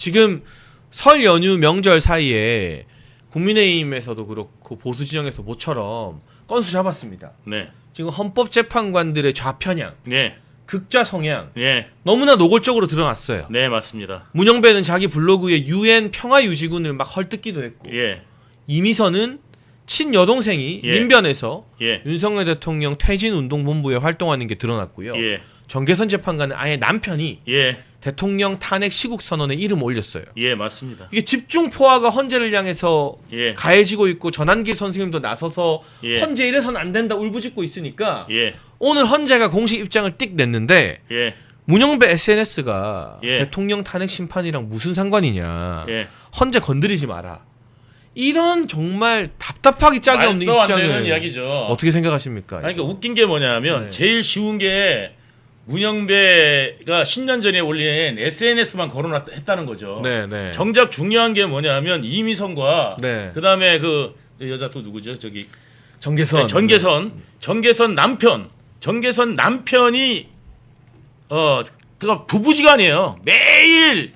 지금 설 연휴 명절 사이에 국민의힘에서도 그렇고 보수 진영에서 모처럼 건수 잡았습니다. 네. 지금 헌법재판관들의 좌편향, 네. 극좌 성향 네. 너무나 노골적으로 드러났어요. 네, 맞습니다. 문영배는 자기 블로그에 UN 평화유지군을 막 헐뜯기도 했고 예. 이미선은 친여동생이 예. 민변에서 예. 윤석열 대통령 퇴진운동본부에 활동하는 게 드러났고요. 예. 정계선 재판관은 아예 남편이 예. 대통령 탄핵 시국선언에 이름 올렸어요. 예, 맞습니다. 이게 집중 포화가 헌재를 향해서 예. 가해지고 있고 전한길 선생님도 나서서 예. 헌재 이래서는 안 된다 울부짖고 있으니까 예. 오늘 헌재가 공식 입장을 띡 냈는데 예. 문영배 SNS가 예. 대통령 탄핵 심판이랑 무슨 상관이냐. 예. 헌재 건드리지 마라. 이런 정말 답답하기 짝이 없는 말도 안 입장을 되는 이야기죠. 어떻게 생각하십니까? 아니, 그러니까 웃긴 게 뭐냐면 네. 제일 쉬운 게 문영배가 10년 전에 올린 SNS만 거론했다는 거죠. 네, 네. 정작 중요한 게 뭐냐면 이미선과 네. 그다음에 그 여자 또 누구죠? 저기 정계선. 정계선 남편이 그가 부부지간이에요. 매일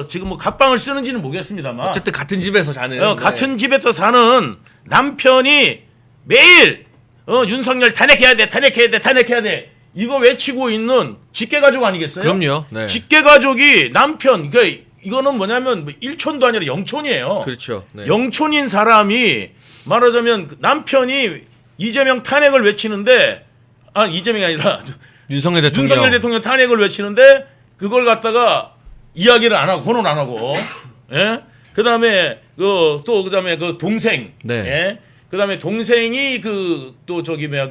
지금 뭐 각방을 쓰는지는 모르겠습니다만 어쨌든 같은 집에서 자는 같은 집에서 사는 남편이 매일 윤석열 탄핵해야 돼 이거 외치고 있는 직계가족 아니겠어요? 그럼요. 네. 직계가족이 남편 그러니까 이거는 뭐냐면 일촌도 아니라 영촌이에요. 그렇죠. 네. 영촌인 사람이 말하자면 그 남편이 이재명 탄핵을 외치는데 이재명이 아니라 윤석열 대통령. 윤석열 대통령 탄핵을 외치는데 그걸 갖다가 이야기를 안 하고 권혼 안 하고 예? 그다음에 그다음에 그 동생 네. 예? 그다음에 동생이 또 저기 뭐야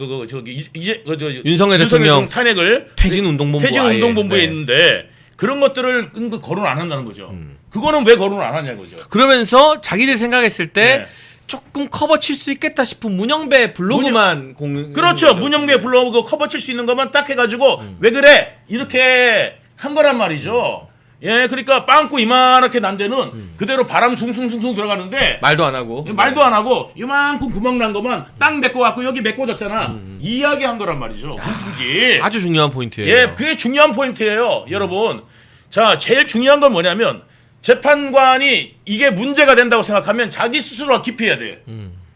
윤석열 대통령 탄핵을 아예. 퇴진운동본부에 네. 있는데 그런 것들을 거론 안 한다는 거죠. 그거는 왜 거론 안 하냐고죠. 그러면서 자기들 생각했을 때 네. 조금 커버 칠 수 있겠다 싶은 문영배 블로그만 그렇죠. 문영배 블로그 커버 칠 수 있는 것만 딱 해가지고 왜 그래 이렇게 한 거란 말이죠. 예, 그러니까 빵꾸 이만하게 난 데는 그대로 바람 숭숭숭숭 들어가는데 말도 안 하고 이만큼 구멍 난 것만 딱 메꿔갖고 여기 메꿔졌잖아. 이야기한 거란 말이죠. 굳이. 아주 중요한 포인트예요. 예, 그게 중요한 포인트예요, 여러분. 자, 제일 중요한 건 뭐냐면 재판관이 이게 문제가 된다고 생각하면 자기 스스로가 기피해야 돼.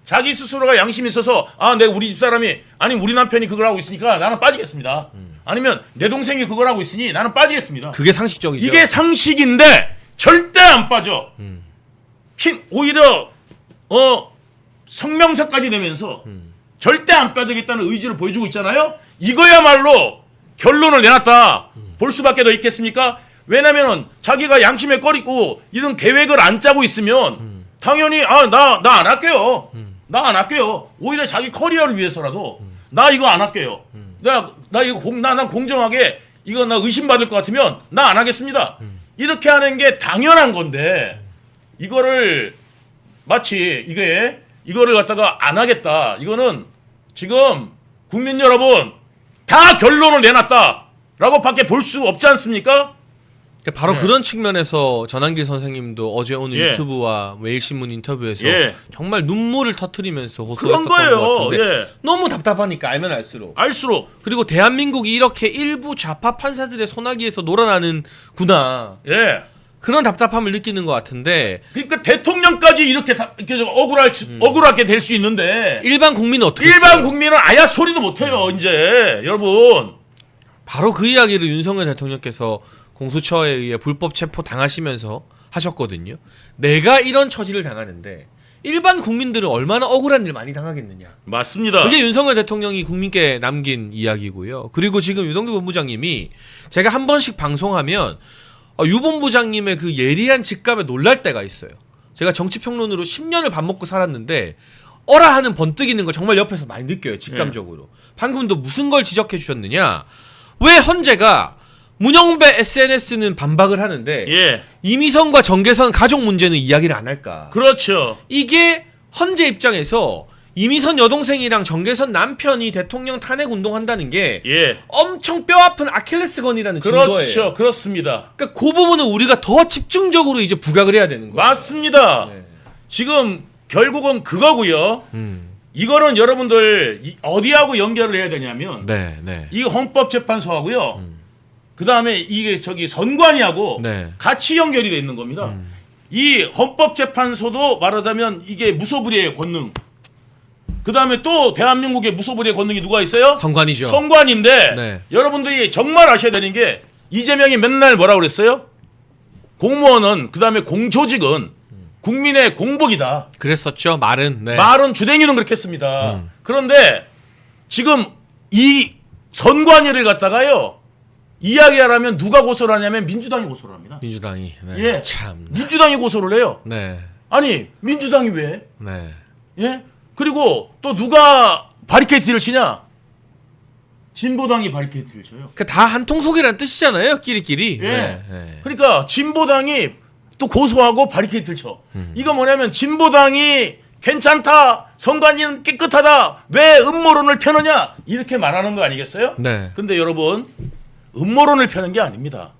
자기 스스로가 양심이 있어서 내가 우리 집사람이 우리 남편이 그걸 하고 있으니까 나는 빠지겠습니다. 아니면 내 동생이 그걸 하고 있으니 나는 빠지겠습니다. 그게 상식적이죠. 이게 상식인데 절대 안 빠져. 오히려 성명서까지 내면서 절대 안 빠지겠다는 의지를 보여주고 있잖아요. 이거야말로 결론을 내놨다. 볼 수밖에 더 있겠습니까? 왜냐면은 자기가 양심에 꺼리고 이런 계획을 안 짜고 있으면 당연히 나 안 할게요. 나 안 할게요. 오히려 자기 커리어를 위해서라도 나 이거 안 할게요. 나 이거 난 공정하게 이거 나 의심받을 것 같으면 나 안 하겠습니다. 이렇게 하는 게 당연한 건데 이거를 마치 이거를 갖다가 안 하겠다. 이거는 지금 국민 여러분 다 결론을 내놨다라고 밖에 볼 수 없지 않습니까? 바로 그런 측면에서 전한길 선생님도 어제 오늘 예. 유튜브와 매일신문 인터뷰에서 예. 정말 눈물을 터뜨리면서 그런 호소했었던 거예요. 것 같은데 예. 너무 답답하니까 알면 알수록 그리고 대한민국이 이렇게 일부 좌파 판사들의 소나기에서 놀아나는구나 예. 그런 답답함을 느끼는 것 같은데 그러니까 대통령까지 이렇게 좀 억울하게 될 수 있는데 일반 국민은 어떻게 일반 했어요? 국민은 아야 소리도 못해요. 이제 여러분 바로 그 이야기를 윤석열 대통령께서 공수처에 의해 불법 체포 당하시면서 하셨거든요. 내가 이런 처지를 당하는데 일반 국민들은 얼마나 억울한 일 많이 당하겠느냐. 맞습니다. 그게 윤석열 대통령이 국민께 남긴 이야기고요. 그리고 지금 유동규 본부장님이 제가 한 번씩 방송하면 유 본부장님의 그 예리한 직감에 놀랄 때가 있어요. 제가 정치평론으로 10년을 밥 먹고 살았는데 어라 하는 번뜩이는 걸 정말 옆에서 많이 느껴요. 직감적으로. 방금도 무슨 걸 지적해 주셨느냐. 왜 헌재가 문영배 SNS는 반박을 하는데 예. 이미선과 정계선 가족 문제는 이야기를 안 할까. 그렇죠. 이게 헌재 입장에서 이미선 여동생이랑 정계선 남편이 대통령 탄핵 운동한다는 게 예. 엄청 뼈아픈 아킬레스건이라는 증거예요. 그렇죠. 그렇습니다. 그러니까 그 부분은 우리가 더 집중적으로 이제 부각을 해야 되는 거예요. 맞습니다. 네. 지금 결국은 그거고요. 이거는 여러분들 어디하고 연결을 해야 되냐면 네, 네. 이 헌법재판소하고요. 그다음에 이게 저기 선관위하고 네. 같이 연결이 돼 있는 겁니다. 이 헌법재판소도 말하자면 이게 무소불위의 권능. 그다음에 또 대한민국의 무소불위의 권능이 누가 있어요? 선관위죠. 선관인데 네. 여러분들이 정말 아셔야 되는 게 이재명이 맨날 뭐라고 그랬어요? 공무원은 그다음에 공조직은 국민의 공복이다. 그랬었죠. 말은. 네. 말은 주댕이는 그렇게 했습니다. 그런데 지금 이 선관위를 갖다가요. 이야기하라면 누가 고소를 하냐면 민주당이 고소를 합니다. 민주당이. 네. 예. 참. 민주당이 고소를 해요. 네. 아니 민주당이 왜? 네. 예? 그리고 또 누가 바리케이트를 치냐? 진보당이 바리케이트를 쳐요. 그 다 한통속이라는 뜻이잖아요. 끼리끼리. 예. 네. 네. 그러니까 진보당이 또 고소하고 바리케이트를 쳐. 이거 뭐냐면 진보당이 괜찮다, 선관위는 깨끗하다, 왜 음모론을 펴느냐 이렇게 말하는 거 아니겠어요? 네. 근데 여러분 음모론을 펴는 게 아닙니다.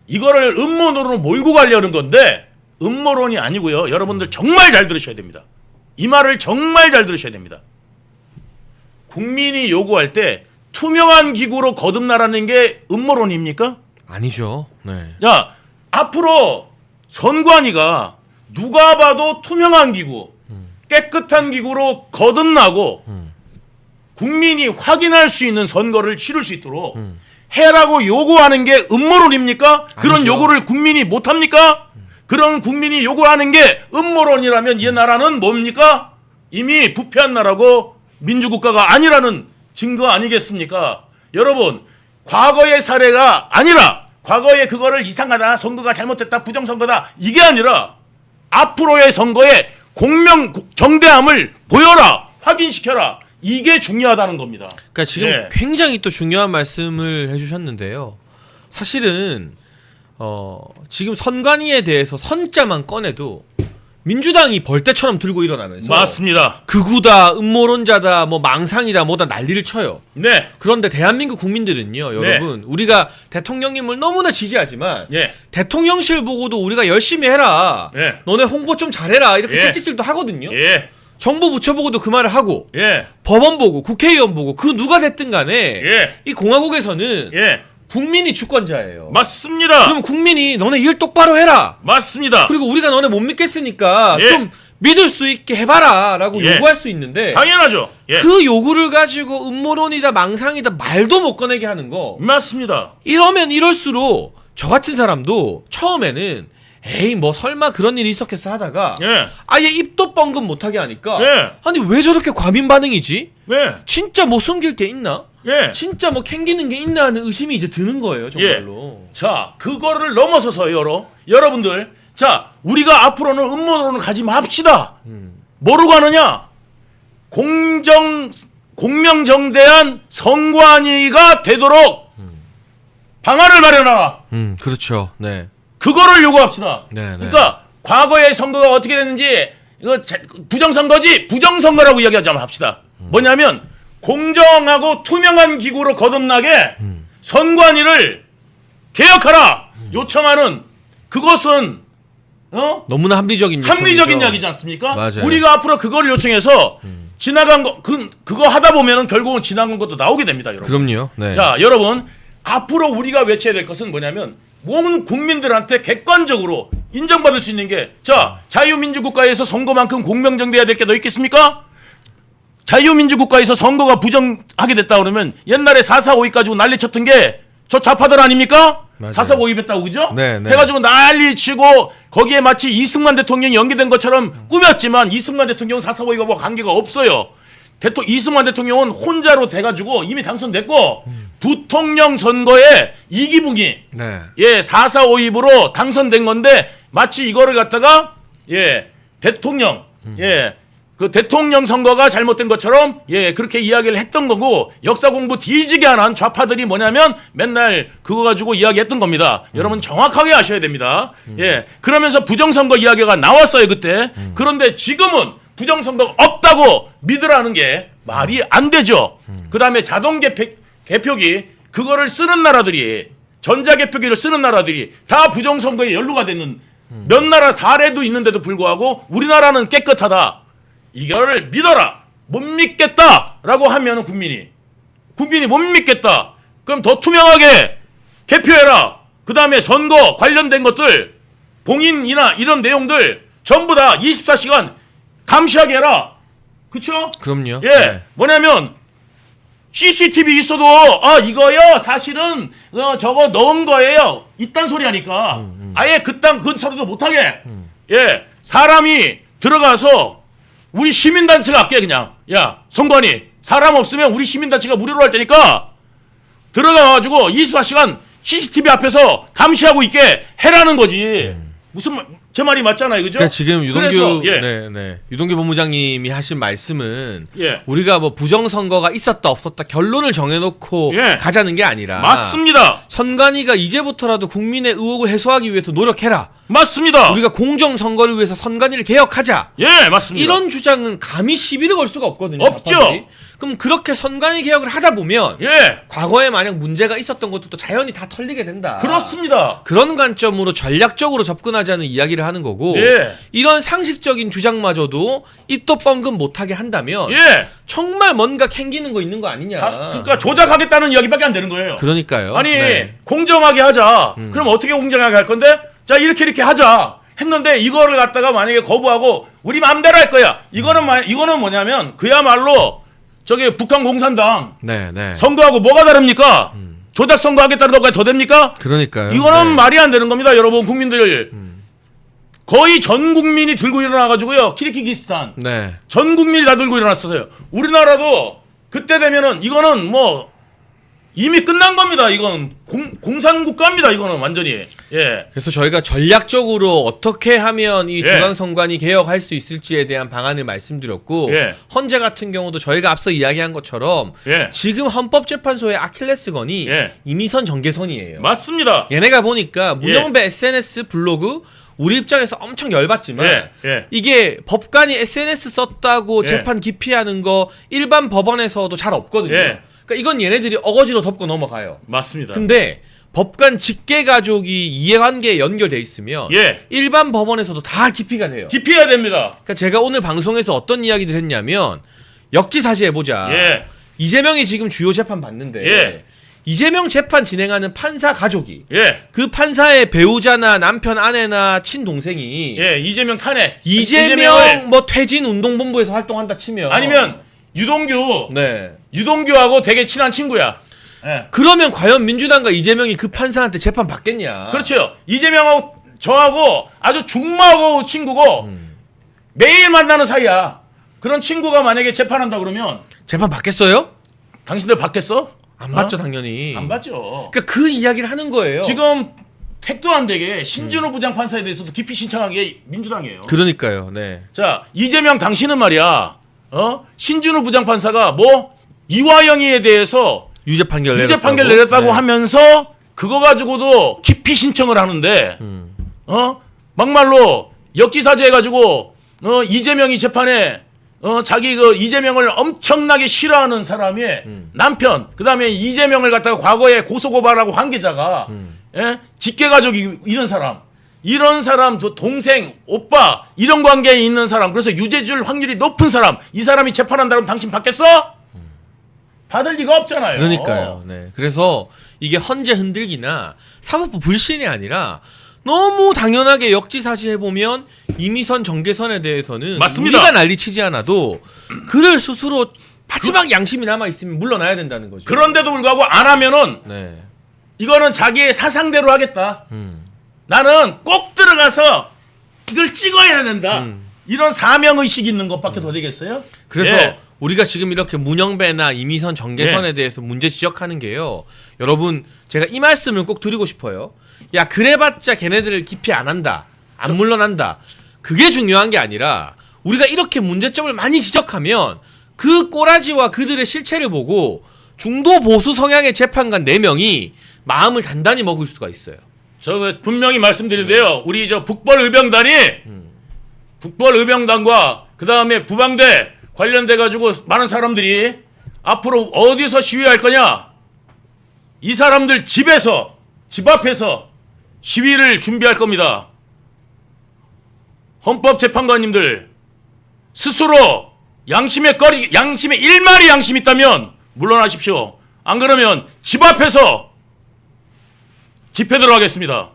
이거를 음모론으로 몰고 가려는 건데 음모론이 아니고요. 여러분들 정말 잘 들으셔야 됩니다. 이 말을 정말 잘 들으셔야 됩니다. 국민이 요구할 때 투명한 기구로 거듭나라는 게 음모론입니까? 아니죠. 네. 야, 앞으로 선관위가 누가 봐도 투명한 기구, 깨끗한 기구로 거듭나고 국민이 확인할 수 있는 선거를 치를 수 있도록 해라고 요구하는 게 음모론입니까? 그런 아니죠. 요구를 국민이 못합니까? 그런 국민이 요구하는 게 음모론이라면 이 나라는 뭡니까? 이미 부패한 나라고 민주국가가 아니라는 증거 아니겠습니까? 여러분, 과거의 사례가 아니라 과거에 그거를 이상하다, 선거가 잘못됐다, 부정선거다 이게 아니라 앞으로의 선거에 공명정대함을 보여라, 확인시켜라. 이게 중요하다는 겁니다. 그러니까 지금 예. 굉장히 또 중요한 말씀을 해주셨는데요. 사실은 지금 선관위에 대해서 선자만 꺼내도 민주당이 벌떼처럼 들고 일어나면서 맞습니다. 극우다, 음모론자다, 뭐 망상이다, 뭐다 난리를 쳐요. 네. 그런데 대한민국 국민들은요, 여러분, 우리가 대통령님을 너무나 지지하지만 예. 대통령실 보고도 우리가 열심히 해라, 예. 너네 홍보 좀 잘해라 이렇게 예. 찍찍질도 하거든요. 예. 정부 부처 보고도 그 말을 하고 예. 법원 보고 국회의원 보고 그 누가 됐든 간에 예. 이 공화국에서는 예. 국민이 주권자예요. 맞습니다. 그럼 국민이 너네 일 똑바로 해라. 맞습니다. 그리고 우리가 너네 못 믿겠으니까 예. 좀 믿을 수 있게 해봐라 라고 예. 요구할 수 있는데 당연하죠. 예. 그 요구를 가지고 음모론이다 망상이다 말도 못 꺼내게 하는 거, 맞습니다. 이러면 이럴수록 저 같은 사람도 처음에는 에이 뭐 설마 그런 일이 있었겠어 하다가 예. 아예 입도 뻥긋 못하게 하니까 예. 아니 왜 저렇게 과민 반응이지? 네. 진짜 뭐 숨길 게 있나? 예. 진짜 뭐 캥기는 게 있나 하는 의심이 이제 드는 거예요 정말로. 자, 그거를 넘어서서 여러분들, 자, 우리가 앞으로는 음모론을 가지 맙시다. 뭐로 가느냐? 공명정대한 선관위가 되도록 방안을 마련하라. 그렇죠. 네. 그거를 요구합시다. 네, 네. 그러니까 과거의 선거가 어떻게 됐는지 이거 부정선거지, 부정선거라고 이야기하지 합시다. 뭐냐면 공정하고 투명한 기구로 거듭나게 선관위를 개혁하라 요청하는, 그것은 너무나 합리적인 합리적인 요청이죠. 이야기지 않습니까? 맞아요. 우리가 앞으로 그걸 요청해서 지나간 거 그거 하다 보면은 결국은 지나간 것도 나오게 됩니다, 여러분. 그럼요. 네. 자, 여러분, 앞으로 우리가 외쳐야 될 것은 뭐냐면 모든 국민들한테 객관적으로 인정받을 수 있는 게, 자, 자유민주국가에서 선거만큼 공명정대해야 될 게 더 있겠습니까? 자유민주국가에서 선거가 부정하게 됐다 그러면 옛날에 4.4.5.2 가지고 난리쳤던 게 저 좌파들 아닙니까? 맞아요. 4.4.5.2 했다고, 그죠? 네, 네. 해가지고 난리치고 거기에 마치 이승만 대통령이 연계된 것처럼 꾸몄지만 이승만 대통령은 4.4.5.2가 뭐 관계가 없어요. 이승만 대통령은 혼자로 돼가지고 이미 당선됐고 부통령 선거에 이기붕이 네. 4.4.5.2로 당선된 건데 마치 이거를 갖다가 대통령 그 대통령 선거가 잘못된 것처럼 그렇게 이야기를 했던 거고, 역사 공부 뒤지게 안 한 좌파들이 뭐냐면 맨날 그거 가지고 이야기했던 겁니다. 여러분 정확하게 아셔야 됩니다. 그러면서 부정선거 이야기가 나왔어요 그때. 그런데 지금은 부정선거가 없다고 믿으라는 게 말이 안 되죠. 그 다음에 자동 개표기 그거를 쓰는 나라들이, 전자개표기를 쓰는 나라들이 다 부정선거에 연루가 되는 몇 나라 사례도 있는데도 불구하고 우리나라는 깨끗하다. 이거를 믿어라. 못 믿겠다라고 하면은 국민이 못 믿겠다. 그럼 더 투명하게 개표해라. 그 다음에 선거 관련된 것들, 봉인이나 이런 내용들 전부 다 24시간 감시하게 해라. 그쵸? 그럼요. 예. 네. 뭐냐면 CCTV 있어도 이거요 사실은 저거 넣은 거예요. 이딴 소리 하니까 아예 그딴 소리도 못하게. 예. 사람이 들어가서 우리 시민단체가 할게 그냥. 야 선관위 사람 없으면 우리 시민단체가 무료로 할 테니까 들어가가지고 24시간 CCTV 앞에서 감시하고 있게 해라는 거지. 무슨 제 말이 맞잖아요, 그죠? 그러니까 지금 유동규 그래서, 예. 유동규 본부장님이 하신 말씀은 예. 우리가 뭐 부정 선거가 있었다 없었다 결론을 정해놓고 예. 가자는 게 아니라 맞습니다. 선관위가 이제부터라도 국민의 의혹을 해소하기 위해서 노력해라. 맞습니다. 우리가 공정 선거를 위해서 선관위를 개혁하자. 예, 맞습니다. 이런 주장은 감히 시비를 걸 수가 없거든요. 없죠. 좌파들이. 그럼 그렇게 선관위 개혁을 하다 보면 예, 과거에 만약 문제가 있었던 것도 또 자연히 다 털리게 된다. 그렇습니다. 그런 관점으로 전략적으로 접근하자는 이야기를 하는 거고 예. 이런 상식적인 주장마저도 입도 뻥금 못하게 한다면 예. 정말 뭔가 캥기는 거 있는 거 아니냐. 그러니까 조작하겠다는 이야기밖에 안 되는 거예요. 그러니까요. 아니 네. 공정하게 하자. 그럼 어떻게 공정하게 할 건데? 자 이렇게 하자. 했는데 이거를 갖다가 만약에 거부하고 우리 마음대로 할 거야. 이거는 뭐냐면 그야말로 저기 북한 공산당 네, 네. 선거하고 뭐가 다릅니까? 조작 선거하겠다는 것까지 더 됩니까? 그러니까요. 이거는 네. 말이 안 되는 겁니다, 여러분 국민들. 거의 전 국민이 들고 일어나가지고요, 키르기스탄 네. 전 국민이 다 들고 일어났어요. 우리나라도 그때 되면은 이거는 뭐 이미 끝난 겁니다. 이건 공산국가입니다. 이거는 완전히. 예. 그래서 저희가 전략적으로 어떻게 하면 이 예. 중앙선관위 개혁할 수 있을지에 대한 방안을 말씀드렸고 예. 헌재 같은 경우도 저희가 앞서 이야기한 것처럼 예. 지금 헌법재판소의 아킬레스건이 예. 이미선 정계선이에요. 맞습니다. 얘네가 보니까 문영배 SNS 블로그 우리 입장에서 엄청 열받지만 예. 예. 이게 법관이 SNS 썼다고 예. 재판 기피하는 거 일반 법원에서도 잘 없거든요. 예. 그러니까 이건 얘네들이 어거지로 덮고 넘어가요. 맞습니다. 근데 법관 직계 가족이 이해관계에 연결돼 있으면 예. 일반 법원에서도 다 기피가 돼요. 기피해야 됩니다. 그러니까 제가 오늘 방송에서 어떤 이야기를 했냐면 역지사지 해보자. 예. 이재명이 지금 주요 재판 받는데 예. 이재명 재판 진행하는 판사 가족이 예. 그 판사의 배우자나 남편 아내나 친동생이 예. 이재명 탄핵. 이재명 이재명을 뭐 퇴진 운동본부에서 활동한다 치면 아니면 유동규. 네. 유동규하고 되게 친한 친구야. 예. 그러면 과연 민주당과 이재명이 그 판사한테 재판 받겠냐? 그렇죠. 이재명하고 저하고 아주 중마고 친구고 매일 만나는 사이야. 그런 친구가 만약에 재판한다 그러면 재판 받겠어요? 당신들 받겠어? 안 받죠 당연히. 안 받죠. 그러니까 그 이야기를 하는 거예요. 지금 택도 안 되게 신준호 부장판사에 대해서도 기피 신청한 게 민주당이에요. 그러니까요. 네. 자, 이재명 당신은 말이야. 신준호 부장판사가 뭐 이화영이에 대해서 유죄 판결 유죄 내렸다고. 판결 내렸다고 네. 하면서 그거 가지고도 기피 신청을 하는데 막말로 역지사지 해가지고 이재명이 재판에 자기 그 이재명을 엄청나게 싫어하는 사람의 남편, 그 다음에 이재명을 갖다가 과거에 고소고발하고 관계자가 예? 직계가족이 이런 사람, 동생, 오빠 이런 관계에 있는 사람, 그래서 유죄 줄 확률이 높은 사람, 이 사람이 재판한다 그러면 당신 받겠어? 받을 리가 없잖아요. 그러니까요. 네. 그래서 이게 헌재 흔들기나 사법부 불신이 아니라 너무 당연하게 역지사지 해보면 이미선 정계선에 대해서는 맞습니다. 우리가 난리치지 않아도 그들 스스로 마지막 양심이 남아있으면 물러나야 된다는 거죠. 그런데도 불구하고 안 하면은 네. 이거는 자기의 사상대로 하겠다. 나는 꼭 들어가서 이걸 찍어야 된다. 이런 사명의식이 있는 것밖에 더 되겠어요? 그래서 예. 우리가 지금 이렇게 문영배나 이미선 정계선에 예. 대해서 문제 지적하는 게요. 여러분 제가 이 말씀을 꼭 드리고 싶어요. 야 그래봤자 걔네들을 기피 안 한다. 안 물러난다. 그게 중요한 게 아니라 우리가 이렇게 문제점을 많이 지적하면 그 꼬라지와 그들의 실체를 보고 중도 보수 성향의 재판관 4명이 마음을 단단히 먹을 수가 있어요. 저 분명히 말씀드리는데요. 우리 저 북벌의병단과 그 다음에 부방대 관련돼 가지고 많은 사람들이 앞으로 어디서 시위할 거냐? 이 사람들 집 앞에서 시위를 준비할 겁니다. 헌법재판관님들 스스로 양심의 일말의 양심 있다면 물러나십시오. 안 그러면 집 앞에서 집회대로 하겠습니다.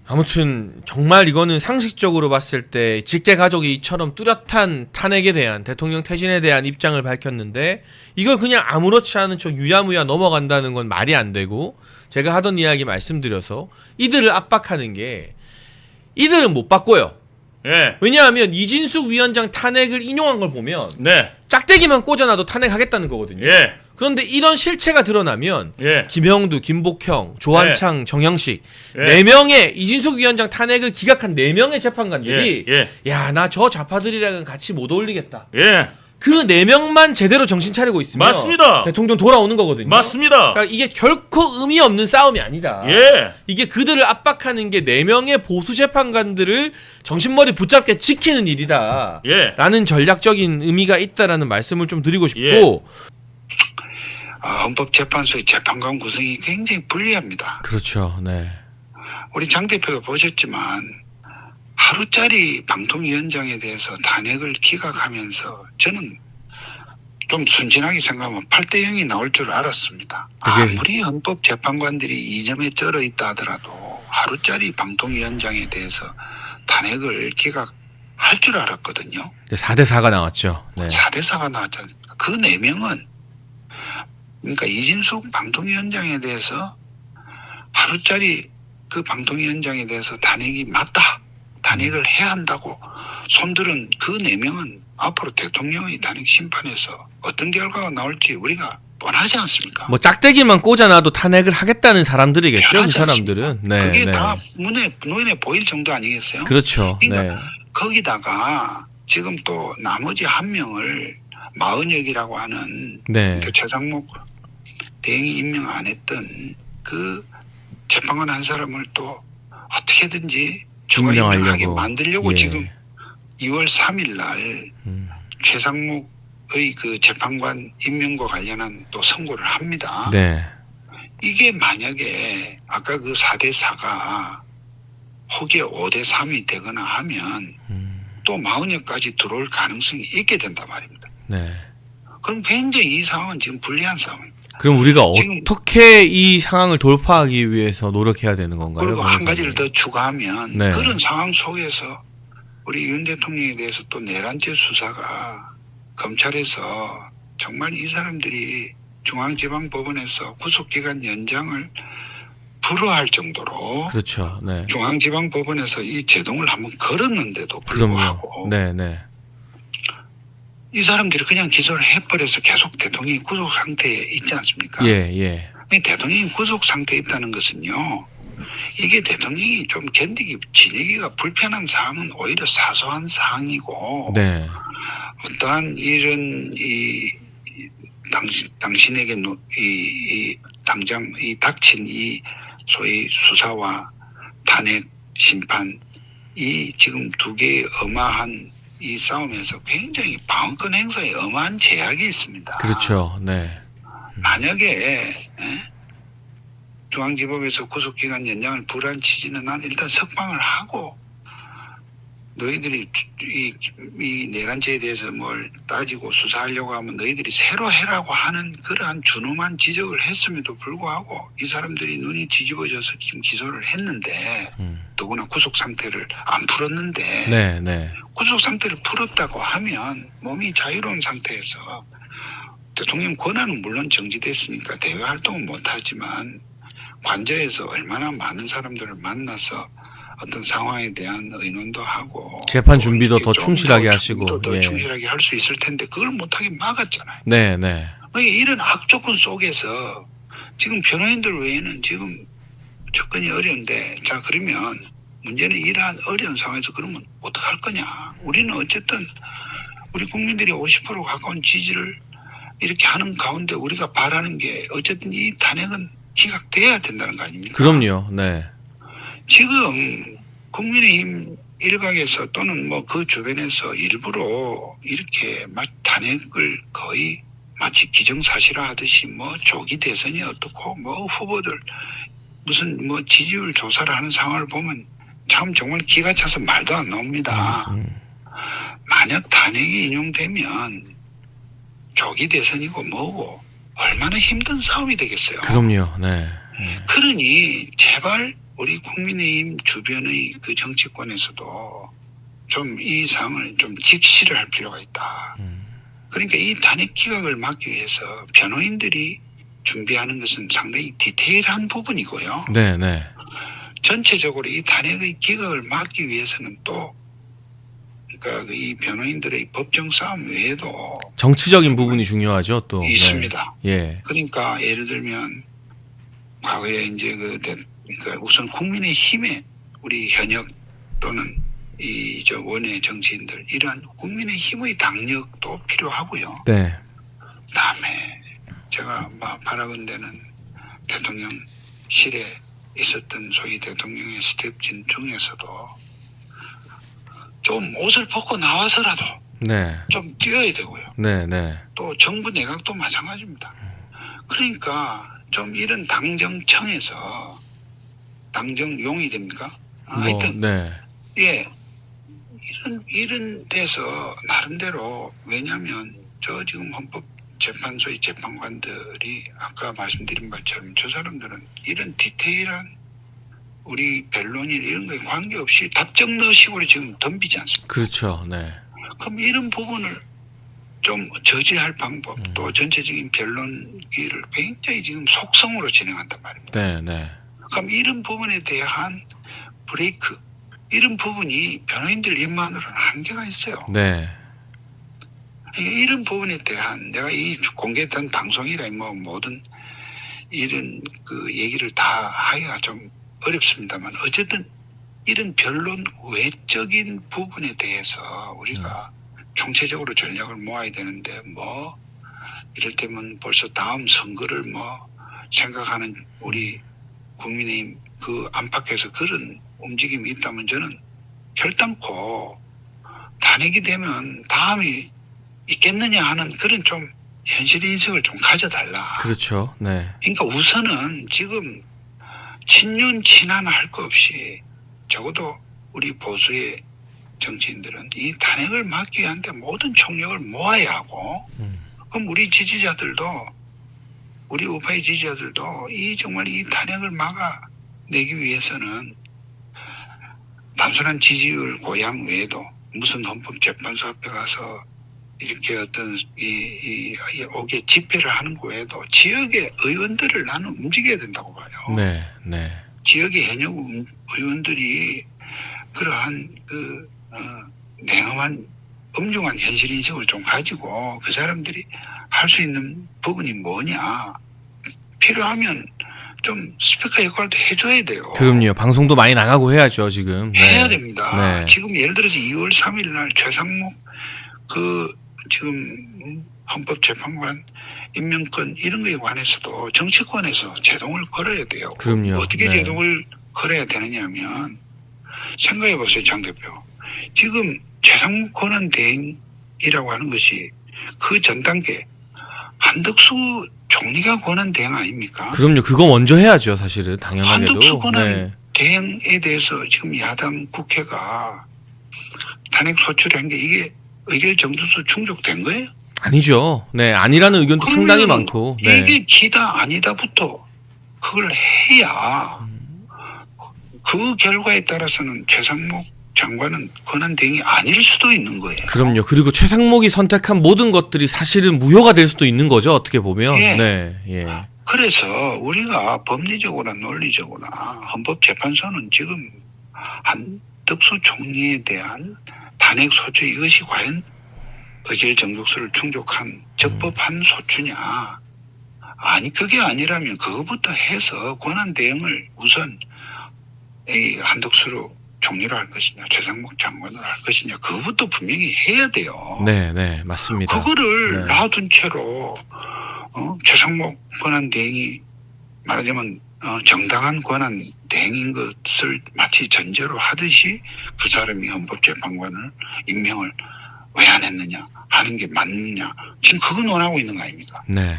아무튼 정말 이거는 상식적으로 봤을 때 직계 가족이 이처럼 뚜렷한 탄핵에 대한 대통령 퇴진에 대한 입장을 밝혔는데 이걸 그냥 아무렇지 않은 척 유야무야 넘어간다는 건 말이 안 되고, 제가 하던 이야기 말씀드려서 이들을 압박하는 게 이들은 못 바꿔요. 예. 왜냐하면 이진숙 위원장 탄핵을 인용한 걸 보면 네. 짝대기만 꽂아놔도 탄핵하겠다는 거거든요. 예. 그런데 이런 실체가 드러나면 예. 김형두, 김복형, 조한창, 정영식 예. 4명의 이진숙 위원장 탄핵을 기각한 4명의 재판관들이 예. 야, 나 저 좌파들이랑은 같이 못 어울리겠다. 예. 그 4명만 제대로 정신 차리고 있으면 맞습니다. 대통령 돌아오는 거거든요. 맞습니다. 그러니까 이게 결코 의미 없는 싸움이 아니다. 예. 이게 그들을 압박하는 게 4명의 보수 재판관들을 정신머리 붙잡게 지키는 일이다. 예. 라는 전략적인 의미가 있다라는 말씀을 좀 드리고 싶고, 예. 헌법재판소의 재판관 구성이 굉장히 불리합니다. 그렇죠. 네. 우리 장 대표가 보셨지만 하루짜리 방통위원장에 대해서 탄핵을 기각하면서 저는 좀 순진하게 생각하면 8대 0이 나올 줄 알았습니다. 그게- 아무리 헌법재판관들이 이 점에 쩔어 있다 하더라도 하루짜리 방통위원장에 대해서 탄핵을 기각할 줄 알았거든요. 4대 4가 나왔죠. 네. 4대 4가 나왔잖아요. 그 4명은 그러니까 이진숙 방통위원장에 대해서 하루짜리 그 방통위원장에 대해서 탄핵이 맞다. 탄핵을 해야 한다고 손들은 그 4명은 앞으로 대통령의 탄핵 심판에서 어떤 결과가 나올지 우리가 뻔하지 않습니까? 뭐 짝대기만 꽂아놔도 탄핵을 하겠다는 사람들이겠죠. 그 편하지 사람들은. 네. 그게 네. 다 눈에 보일 정도 아니겠어요? 그렇죠. 그러니까 네. 거기다가 지금 또 나머지 한 명을 마은혁이라고 하는 네. 그러니까 최상목 대행이 임명 안 했던 그 재판관 한 사람을 또 어떻게든지 추가 임명하게 임명하려고. 만들려고 예. 지금 2월 3일 날 최상목의 그 재판관 임명과 관련한 또 선고를 합니다. 네. 이게 만약에 아까 그 4대 4가 혹여 5대 3이 되거나 하면 또 마흔여까지 들어올 가능성이 있게 된단 말입니다. 네. 그럼 굉장히 이 상황은 지금 불리한 상황입니다. 그럼 우리가 지금- 어떻게 이 상황을 돌파하기 위해서 노력해야 되는 건가요? 그리고 한 변호사님? 가지를 더 추가하면 네. 그런 상황 속에서 우리 윤 대통령에 대해서 또 내란죄 수사가 검찰에서 정말 이 사람들이 중앙지방법원에서 구속기간 연장을 불허할 정도로 그렇죠. 네. 중앙지방법원에서 이 제동을 한번 걸었는데도 그럼요. 불구하고 네, 네. 이 사람들이 그냥 기소를 해버려서 계속 대통령이 구속 상태에 있지 않습니까? 예, 예. 이 대통령이 구속 상태에 있다는 것은요. 이게 대통령이 좀 지내기가 불편한 사항은 오히려 사소한 사항이고 네. 어떠한 이런 당신에게 당장 닥친 이 소위 수사와 탄핵 심판 이 지금 두 개의 어마한 이 싸움에서 굉장히 방어권 행사에 어마한 제약이 있습니다. 그렇죠. 네. 만약에 중앙지법에서 구속기간 연장을 불허한 취지는 난 일단 석방을 하고 너희들이 이 내란죄에 대해서 뭘 따지고 수사하려고 하면 너희들이 새로 해라고 하는 그러한 준엄한 지적을 했음에도 불구하고 이 사람들이 눈이 뒤집어져서 지금 기소를 했는데 더구나 구속 상태를 안 풀었는데 네, 네. 구속 상태를 풀었다고 하면 몸이 자유로운 상태에서 대통령 권한은 물론 정지됐으니까 대외 활동은 못하지만 관저에서 얼마나 많은 사람들을 만나서 어떤 상황에 대한 의논도 하고 재판 준비도 더 좀 충실하게 더 하시고. 준비도 더 예. 충실하게 할 수 있을 텐데 그걸 못하게 막았잖아요. 네, 네. 그러니까 이런 악조건 속에서 지금 변호인들 외에는 지금 접근이 어려운데 자 그러면 문제는 이러한 어려운 상황에서 그러면 어떡할 거냐. 우리는 어쨌든 우리 국민들이 50% 가까운 지지를 이렇게 하는 가운데 우리가 바라는 게 어쨌든 이 탄핵은 기각돼야 된다는 거 아닙니까? 그럼요. 네. 지금 국민의힘 일각에서 또는 뭐 그 주변에서 일부러 이렇게 탄핵을 거의 마치 기정사실화 하듯이 뭐 조기 대선이 어떻고 뭐 후보들 무슨 뭐 지지율 조사를 하는 상황을 보면 참 정말 기가 차서 말도 안 나옵니다. 만약 탄핵이 인용되면 조기 대선이고 뭐고 얼마나 힘든 싸움이 되겠어요. 그럼요. 네. 그러니 제발 우리 국민의힘 주변의 그 정치권에서도 좀 이 사항을 좀 직시를 할 필요가 있다. 그러니까 이 탄핵 기각을 막기 위해서 변호인들이 준비하는 것은 상당히 디테일한 부분이고요. 네, 네. 전체적으로 이 탄핵의 기각을 막기 위해서는 또 그러니까 이 변호인들의 법정 싸움 외에도 정치적인 부분이 중요하죠, 또. 있습니다. 네. 예. 그러니까 예를 들면 과거에 이제 그러니까 우선 국민의힘의 우리 현역 또는 이 저 원외 정치인들 이러한 국민의힘의 당력도 필요하고요. 네. 다음에 제가 바라건대는 대통령실에 있었던 소위 대통령의 스텝진 중에서도 좀 옷을 벗고 나와서라도 네. 좀 뛰어야 되고요. 네, 네. 또 정부 내각도 마찬가지입니다. 그러니까 좀 이런 당정청에서 당정용이 됩니까? 하여튼 네. 예 이런 데서 나름대로 왜냐하면 저 지금 헌법재판소의 재판관들이 아까 말씀드린 것처럼 저 사람들은 이런 디테일한 우리 변론일 이런 거에 관계없이 답정너식으로 지금 덤비지 않습니까? 그렇죠. 네. 그럼 이런 부분을 좀 저지할 방법 또 전체적인 변론기를 굉장히 지금 속성으로 진행한단 말입니다. 네, 네. 그럼 이런 부분에 대한 브레이크 이런 부분이 변호인들 입만으로는 한계가 있어요. 네. 이런 부분에 대한 내가 이 공개된 방송이라 뭐 모든 이런 그 얘기를 다 하기가 좀 어렵습니다만 어쨌든 이런 변론 외적인 부분에 대해서 우리가 총체적으로 전략을 모아야 되는데 뭐 이럴 때면 벌써 다음 선거를 뭐 생각하는 우리 국민의힘 그 안팎에서 그런 움직임이 있다면 저는 혈당코 탄핵이 되면 다음이 있겠느냐 하는 그런 좀 현실 인식을 좀 가져달라. 그렇죠. 네. 그러니까 우선은 지금 친윤 친한 할 거 없이 적어도 우리 보수의 정치인들은 이 탄핵을 막기 위한데 모든 총력을 모아야 하고 그럼 우리 지지자들도 우리 우파의 지지자들도 이 정말 이 탄핵을 막아내기 위해서는 단순한 지지율 고양 외에도 무슨 헌법재판소 앞에 가서 이렇게 어떤 오게 집회를 하는 거 외에도 지역의 의원들을 나는 움직여야 된다고 봐요. 네, 네. 지역의 현역 의원들이 그러한 냉엄한 엄중한 현실 인식을 좀 가지고 그 사람들이 할 수 있는 부분이 뭐냐 필요하면 좀 스피커 역할도 해줘야 돼요. 그럼요. 방송도 많이 나가고 해야죠, 지금. 네. 해야 됩니다. 네. 지금 예를 들어서 2월 3일 날 최상목 그 지금 헌법재판관 임명권 이런 거에 관해서도 정치권에서 제동을 걸어야 돼요. 그럼요. 어떻게 네. 제동을 걸어야 되느냐 하면 생각해 보세요, 장 대표. 지금 최상목 권한 대행이라고 하는 것이 그 전 단계 한덕수 총리가 권한 대행 아닙니까? 그럼요. 그거 먼저 해야죠, 사실은. 당연하게도. 한덕수 권한 네. 대행에 대해서 지금 야당 국회가 탄핵 소추한 게 이게 의결 정도수 충족된 거예요? 아니죠. 네, 아니라는 의견도 상당히 그러면 많고. 네. 이게 기다 아니다부터 그걸 해야 그 결과에 따라서는 최상목 장관은 권한 대행이 아닐 수도 있는 거예요. 그럼요. 그리고 최상목이 선택한 모든 것들이 사실은 무효가 될 수도 있는 거죠. 어떻게 보면. 예. 네, 예. 그래서 우리가 법리적으로나 논리적으로나 헌법재판소는 지금 한덕수 총리에 대한 탄핵 소추 이것이 과연 의결 정족수를 충족한 적법한 소추냐. 아니 그게 아니라면 그것부터 해서 권한 대행을 우선 이 한덕수로 총리로 할 것이냐 최상목 장관으로 할 것이냐 그것부터 분명히 해야 돼요. 네, 네, 맞습니다. 그거를 네. 놔둔 채로 최상목 권한 대행이 말하자면 정당한 권한 대행인 것을 마치 전제로 하듯이 그 사람이 헌법재판관을 임명을 왜 안 했느냐 하는 게 맞느냐 지금 그거 논하고 있는 거 아닙니까? 네.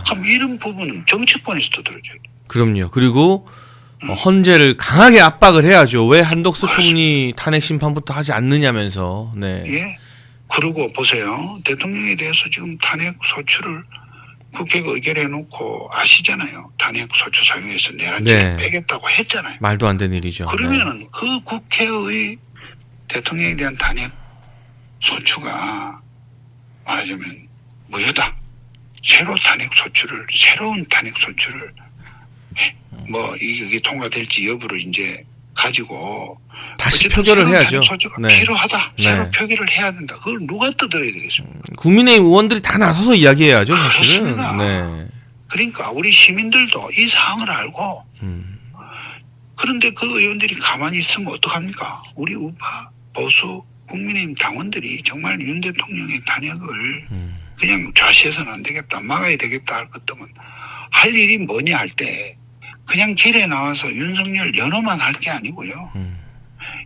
그럼 이런 부분은 정치권에서도 들어줘야 돼요. 그럼요. 그리고 헌재를 강하게 압박을 해야죠. 왜 한덕수 맞습니다. 총리 탄핵 심판부터 하지 않느냐면서. 네. 예. 그러고 보세요. 대통령에 대해서 지금 탄핵 소추를 국회가 의결해놓고 아시잖아요. 탄핵 소추 사유에서 내란죄를 네. 빼겠다고 했잖아요. 말도 안 되는 일이죠. 그러면은 그 국회의 대통령에 대한 탄핵 소추가 말하자면 무효다. 새로운 탄핵 소추를 뭐 이게 통과될지 여부를 이제 가지고 다시 어쨌든 표결을 새로운 해야죠. 탄핵 소추가 네. 필요하다. 네. 새로 표결을 해야 된다. 그걸 누가 떠들어야 되겠습니까? 국민의힘 의원들이 다 나서서 이야기해야죠, 사실은. 그렇습니다. 네. 그러니까 우리 시민들도 이 상황을 알고 음. 그런데 그 의원들이 가만히 있으면 어떡합니까? 우리 우파 보수 국민의힘 당원들이 정말 윤 대통령의 탄핵을 그냥 좌시해서는 안 되겠다, 막아야 되겠다 할 것 때문에 할 일이 뭐냐 할 때 그냥 길에 나와서 윤석열 연호만 할 게 아니고요.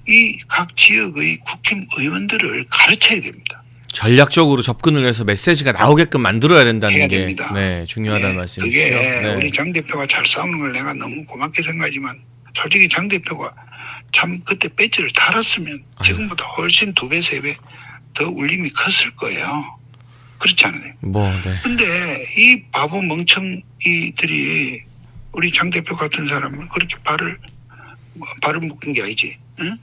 이 각 지역의 국힘 의원들을 가르쳐야 됩니다. 전략적으로 접근을 해서 메시지가 나오게끔 만들어야 된다는 해야 게 됩니다. 네, 중요하다는 예, 말씀이시죠. 그게 네. 우리 장 대표가 잘 싸우는 걸 내가 너무 고맙게 생각하지만 솔직히 장 대표가 참 그때 배지를 달았으면 지금보다 훨씬 2배, 3배 더 울림이 컸을 거예요. 그렇지 않아요? 네. 근데 이 바보 멍청이들이 우리 장 대표 같은 사람을 그렇게 발을 묶은 게 아니지. 응?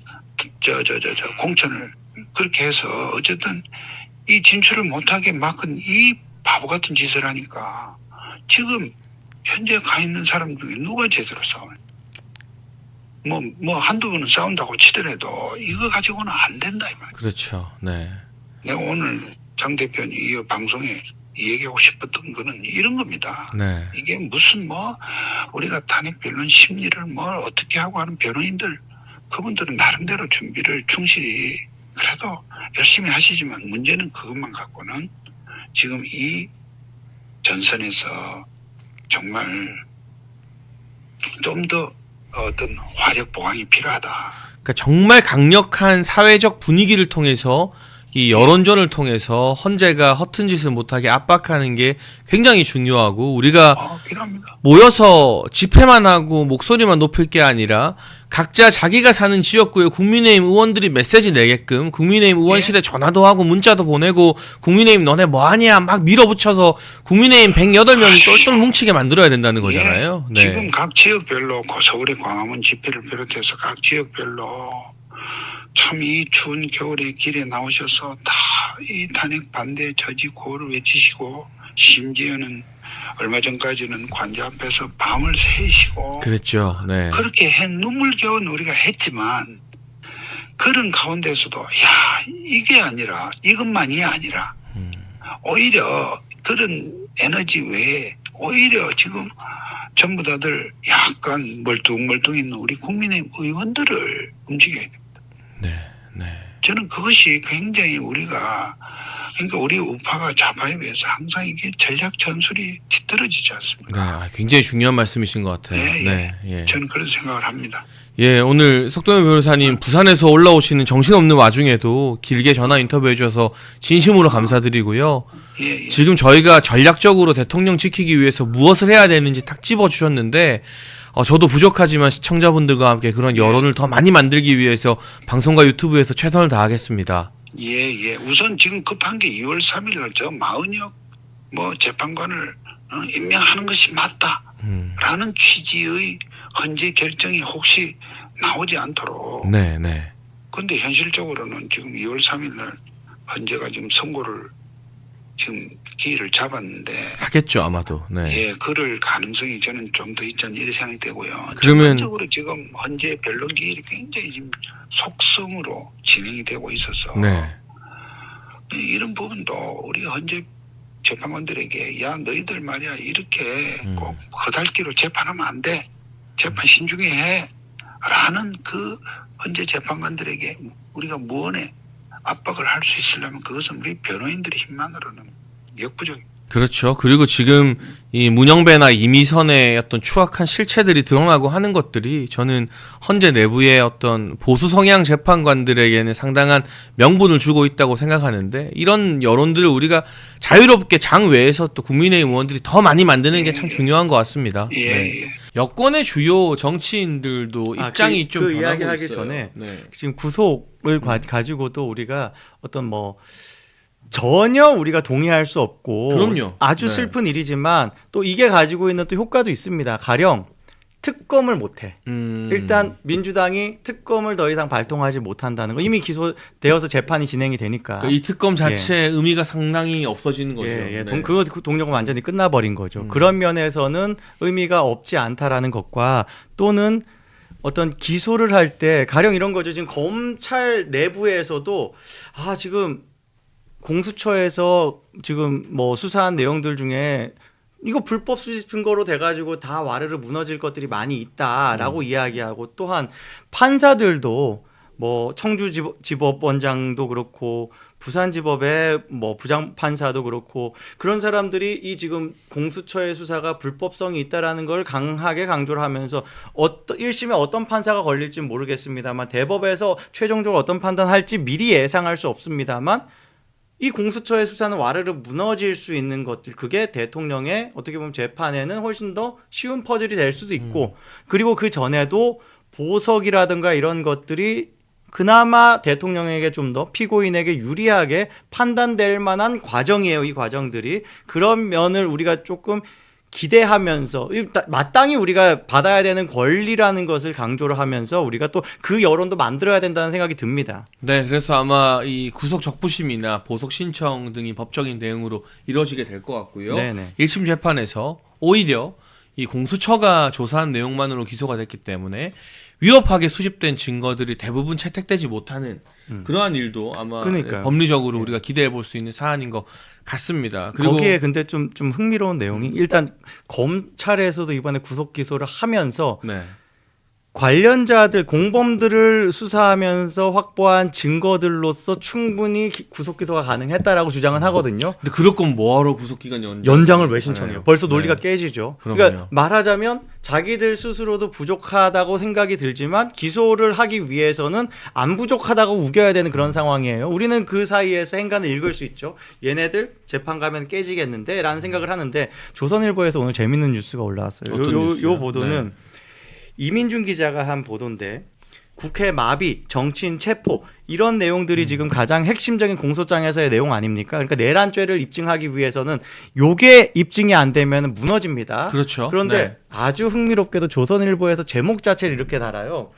공천을 그렇게 해서 어쨌든 이 진출을 못하게 막은 이 바보 같은 짓을 하니까 지금 현재 가 있는 사람 중에 누가 제대로 싸워요? 뭐 한두 번은 싸운다고 치더라도 이거 가지고는 안 된다 이 말이야. 그렇죠. 네. 내가 오늘 장 대표님 이 방송에 얘기하고 싶었던 거는 이런 겁니다. 네. 이게 무슨 우리가 탄핵 변론 심리를 어떻게 하고 하는 변호인들 그분들은 나름대로 준비를 충실히 그래도 열심히 하시지만 문제는 그것만 갖고는 지금 이 전선에서 정말 좀 더 어떤 화력 보강이 필요하다. 그러니까 정말 강력한 사회적 분위기를 통해서 이 여론전을 통해서 헌재가 허튼 짓을 못하게 압박하는 게 굉장히 중요하고 우리가 필요합니다. 모여서 집회만 하고 목소리만 높일 게 아니라 각자 자기가 사는 지역구에 국민의힘 의원들이 메시지 내게끔 국민의힘 의원실에 전화도 하고 문자도 보내고 국민의힘 너네 뭐하냐 막 밀어붙여서 국민의힘 108명이 똘똘 뭉치게 만들어야 된다는 거잖아요. 네. 지금 각 지역별로 서울의 광화문 집회를 비롯해서 각 지역별로 참 이 추운 겨울에 길에 나오셔서 다 이 탄핵 반대 저지 구호를 외치시고 심지어는 얼마 전까지는 관저 앞에서 밤을 새시고 그랬죠. 네. 그렇게 눈물겨운 우리가 했지만 그런 가운데서도 이게 아니라 이것만이 아니라 오히려 그런 에너지 외에 오히려 지금 전부 다들 약간 멀뚱멀뚱 있는 우리 국민의힘 의원들을 움직여야 됩니다. 네. 저는 그것이 굉장히 그러니까 우리 우파가 좌파에 비해서 항상 이게 전략 전술이 뒤떨어지지 않습니까? 네. 굉장히 중요한 말씀이신 것 같아요. 예. 저는 그런 생각을 합니다. 예, 오늘 석동현 변호사님 부산에서 올라오시는 정신없는 와중에도 길게 전화 인터뷰해 주셔서 진심으로 감사드리고요. 예. 지금 저희가 전략적으로 대통령 지키기 위해서 무엇을 해야 되는지 탁 집어 주셨는데 저도 부족하지만 시청자분들과 함께 그런 여론을 더 많이 만들기 위해서 방송과 유튜브에서 최선을 다하겠습니다. 예. 우선 지금 급한 게 2월 3일 날 저 마은혁 재판관을 임명하는 것이 맞다라는 취지의 헌재 결정이 혹시 나오지 않도록. 네. 그런데 현실적으로는 지금 2월 3일 날 헌재가 지금 선고를 지금 기일을 잡았는데 하겠죠, 아마도. 네. 예, 그럴 가능성이 저는 좀 더 있지 않나 이렇게 생각이 되고요. 그러면 전반적으로 지금 헌재 변론 기일이 굉장히 지금 속성으로 진행이 되고 있어서 네. 이런 부분도 우리 헌재 재판관들에게 너희들 말이야 이렇게 꼭 거달기로 재판하면 안 돼. 재판 신중히 해. 라는 그 헌재 재판관들에게 우리가 무언의 압박을 할 수 있으려면 그것은 우리 변호인들의 힘만으로는 역부족입니다. 그렇죠. 그리고 지금 이 문영배나 이미선의 어떤 추악한 실체들이 드러나고 하는 것들이 저는 헌재 내부의 어떤 보수 성향 재판관들에게는 상당한 명분을 주고 있다고 생각하는데 이런 여론들을 우리가 자유롭게 장 외에서 또 국민의힘 의원들이 더 많이 만드는 게 참 중요한 것 같습니다. 예. 여권의 주요 정치인들도 입장이 좀 변하고 이야기하기 있어요. 전에 네. 지금 구속을 가지고도 우리가 어떤 전혀 우리가 동의할 수 없고 그럼요. 아주 네. 슬픈 일이지만 또 이게 가지고 있는 또 효과도 있습니다. 가령 특검을 못해. 일단 민주당이 특검을 더 이상 발동하지 못한다는 거 이미 기소되어서 재판이 진행이 되니까 그러니까 이 특검 자체의 의미가 상당히 없어지는 거죠. 예, 예. 네. 그 동력은 완전히 끝나버린 거죠. 그런 면에서는 의미가 없지 않다라는 것과 또는 어떤 기소를 할 때 가령 이런 거죠. 지금 검찰 내부에서도 지금 공수처에서 지금 뭐 수사한 내용들 중에 이거 불법 수집 증거로 돼가지고 다 와르르 무너질 것들이 많이 있다라고 이야기하고 또한 판사들도 뭐 청주지법원장도 그렇고 부산지법의 뭐 부장판사도 그렇고 그런 사람들이 이 지금 공수처의 수사가 불법성이 있다라는 걸 강하게 강조를 하면서 1심에 어떤 판사가 걸릴지는 모르겠습니다만 대법에서 최종적으로 어떤 판단할지 미리 예상할 수 없습니다만 이 공수처의 수사는 와르르 무너질 수 있는 것들 그게 대통령의 어떻게 보면 재판에는 훨씬 더 쉬운 퍼즐이 될 수도 있고 그리고 그 전에도 보석이라든가 이런 것들이 그나마 대통령에게 좀 더 피고인에게 유리하게 판단될 만한 과정이에요. 이 과정들이 그런 면을 우리가 조금 기대하면서 마땅히 우리가 받아야 되는 권리라는 것을 강조를 하면서 우리가 또 그 여론도 만들어야 된다는 생각이 듭니다. 네, 그래서 아마 이 구속 적부심이나 보석 신청 등이 법적인 대응으로 이루어지게 될 것 같고요. 네네. 1심 재판에서 오히려 이 공수처가 조사한 내용만으로 기소가 됐기 때문에 위협하게 수집된 증거들이 대부분 채택되지 못하는 그러한 일도 아마 그러니까요. 법리적으로 우리가 기대해 볼 수 있는 사안인 것 같습니다. 그리고 거기에 근데 좀 흥미로운 내용이 일단 검찰에서도 이번에 구속 기소를 하면서 네. 관련자들 공범들을 수사하면서 확보한 증거들로서 충분히 구속 기소가 가능했다라고 주장은 하거든요. 근데 그럴 거면 뭐하러 구속 기간 연장을 왜 신청해요? 벌써 논리가 네. 깨지죠. 그럼요. 그러니까 말하자면 자기들 스스로도 부족하다고 생각이 들지만 기소를 하기 위해서는 안 부족하다고 우겨야 되는 그런 상황이에요. 우리는 그 사이에서 행간을 읽을 수 있죠. 얘네들 재판 가면 깨지겠는데 라는 생각을 하는데 조선일보에서 오늘 재밌는 뉴스가 올라왔어요. 어떤 뉴스요? 요 보도는 이민준 기자가 한 보도인데 국회 마비, 정치인 체포 이런 내용들이 지금 가장 핵심적인 공소장에서의 내용 아닙니까? 그러니까 내란죄를 입증하기 위해서는 요게 입증이 안 되면 무너집니다. 그렇죠. 그런데 네. 아주 흥미롭게도 조선일보에서 제목 자체를 이렇게 달아요.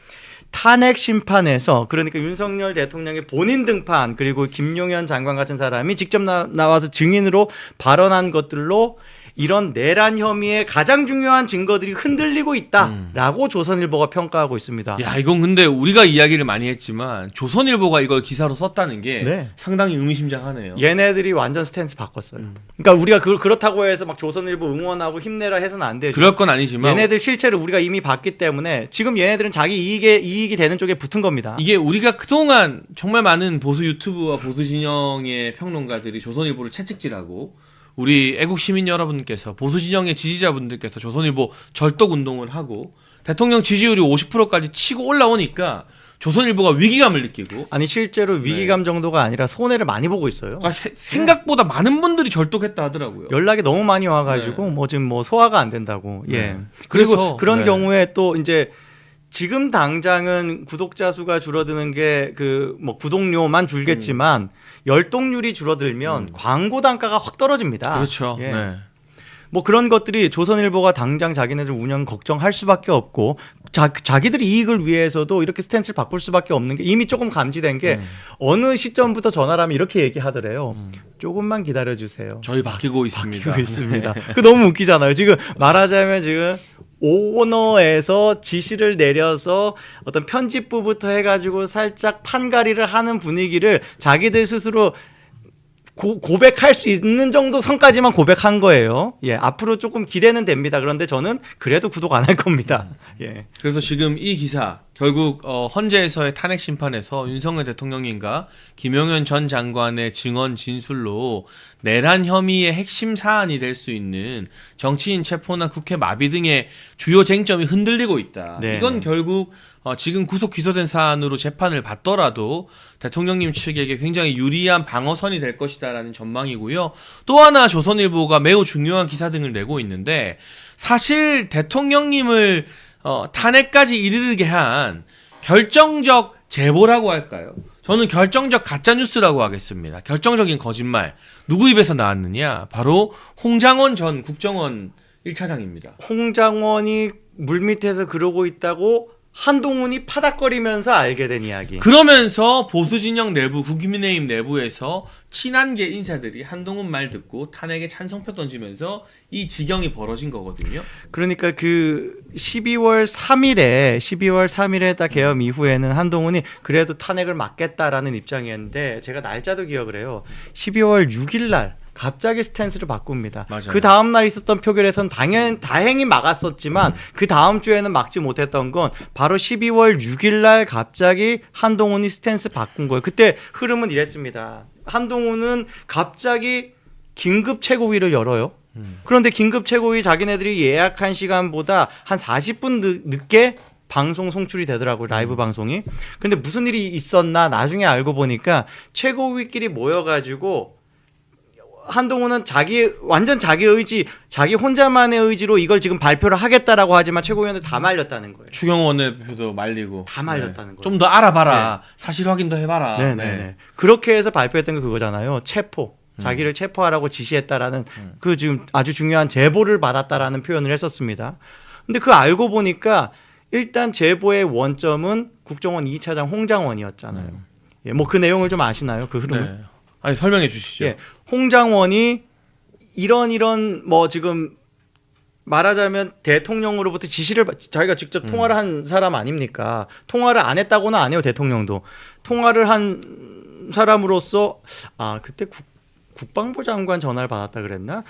탄핵 심판에서 그러니까 윤석열 대통령의 본인 등판 그리고 김용현 장관 같은 사람이 직접 나와서 증인으로 발언한 것들로 이런 내란 혐의의 가장 중요한 증거들이 흔들리고 있다라고 조선일보가 평가하고 있습니다. 야, 이건 근데 우리가 이야기를 많이 했지만 조선일보가 이걸 기사로 썼다는 게 네. 상당히 의미심장하네요. 얘네들이 완전 스탠스 바꿨어요. 그러니까 우리가 그렇다고 해서 막 조선일보 응원하고 힘내라 해서는 안 되죠. 그럴 건 아니지만 얘네들 실체를 우리가 이미 봤기 때문에 지금 얘네들은 자기 이익이 되는 쪽에 붙은 겁니다. 이게 우리가 그동안 정말 많은 보수 유튜브와 보수 진영의 평론가들이 조선일보를 채찍질하고 우리 애국 시민 여러분께서 보수 진영의 지지자분들께서 조선일보 절독 운동을 하고 대통령 지지율이 50%까지 치고 올라오니까 조선일보가 위기감을 느끼고 아니 실제로 위기감 정도가 아니라 손해를 많이 보고 있어요. 생각보다 많은 분들이 절독했다 하더라고요. 연락이 너무 많이 와가지고 뭐 지금 뭐 소화가 안 된다고. 예. 그래서, 그리고 그런 네. 경우에 또 이제 지금 당장은 구독자 수가 줄어드는 게 그 뭐 구독료만 줄겠지만 열독률이 줄어들면 광고 단가가 확 떨어집니다. 그렇죠. 예. 네. 뭐 그런 것들이 조선일보가 당장 자기네들 운영 걱정할 수밖에 없고 자기들이 이익을 위해서도 이렇게 스탠스를 바꿀 수밖에 없는 게 이미 조금 감지된 게 어느 시점부터 전화를 하면 이렇게 얘기하더래요. 조금만 기다려주세요. 저희 바뀌고 있습니다. 바뀌고 있습니다. 그 너무 웃기잖아요. 지금 말하자면 지금 오너에서 지시를 내려서 어떤 편집부부터 해가지고 살짝 판가리를 하는 분위기를 자기들 스스로 고백할 수 있는 정도 선까지만 고백한 거예요. 예, 앞으로 조금 기대는 됩니다. 그런데 저는 그래도 구독 안 할 겁니다. 예. 그래서 지금 이 기사 결국 헌재에서의 탄핵 심판에서 윤석열 대통령님과 김용현 전 장관의 증언 진술로 내란 혐의의 핵심 사안이 될 수 있는 정치인 체포나 국회 마비 등의 주요 쟁점이 흔들리고 있다. 네. 이건 결국 지금 구속 기소된 사안으로 재판을 받더라도 대통령님 측에게 굉장히 유리한 방어선이 될 것이다라는 전망이고요. 또 하나 조선일보가 매우 중요한 기사 등을 내고 있는데 사실 대통령님을 탄핵까지 이르게 한 결정적 제보라고 할까요? 저는 결정적 가짜 뉴스라고 하겠습니다. 결정적인 거짓말. 누구 입에서 나왔느냐? 바로 홍장원 전 국정원 1차장입니다. 홍장원이 물밑에서 그러고 있다고 한동훈이 파닥거리면서 알게 된 이야기. 그러면서 보수 진영 내부, 국민의힘 내부에서 친한계 인사들이 한동훈 말 듣고 탄핵에 찬성표 던지면서 이 지경이 벌어진 거거든요. 그러니까 그 12월 3일에 딱 계엄 이후에는 한동훈이 그래도 탄핵을 막겠다라는 입장이었는데 제가 날짜도 기억을 해요. 12월 6일 날 갑자기 스탠스를 바꿉니다. 맞아요. 그 다음 날 있었던 표결에선 다행히 막았었지만 그 다음 주에는 막지 못했던 건 바로 12월 6일 날 갑자기 한동훈이 스탠스 바꾼 거예요. 그때 흐름은 이랬습니다. 한동훈은 갑자기 긴급 최고위를 열어요. 그런데 긴급 최고위 자기네들이 예약한 시간보다 한 40분 늦게 방송 송출이 되더라고요. 라이브 방송이. 근데 무슨 일이 있었나 나중에 알고 보니까 최고위끼리 모여가지고 한동훈은 완전 자기 의지, 자기 혼자만의 의지로 이걸 지금 발표를 하겠다라고 하지만 최고위원들 다 말렸다는 거예요. 추경호 원내대표도 말리고 다 말렸다는 거예요. 좀 더 알아봐라. 사실 확인도 해봐라. 네네네. 그렇게 해서 발표했던 게 그거잖아요. 체포. 자기를 체포하라고 지시했다라는 그 지금 아주 중요한 제보를 받았다라는 표현을 했었습니다. 근데 그 알고 보니까 일단 제보의 원점은 국정원 2차장 홍장원이었잖아요. 예, 뭐 그 내용을 좀 아시나요? 그 흐름을? 네. 아니 설명해 주시죠. 예, 홍장원이 이런 뭐 지금 말하자면 대통령으로부터 지시를 자기가 직접 통화를 한 사람 아닙니까? 통화를 안 했다고는 안 해요. 대통령도 통화를 한 사람으로서 그때 국방부 장관 전화를 받았다 그랬나?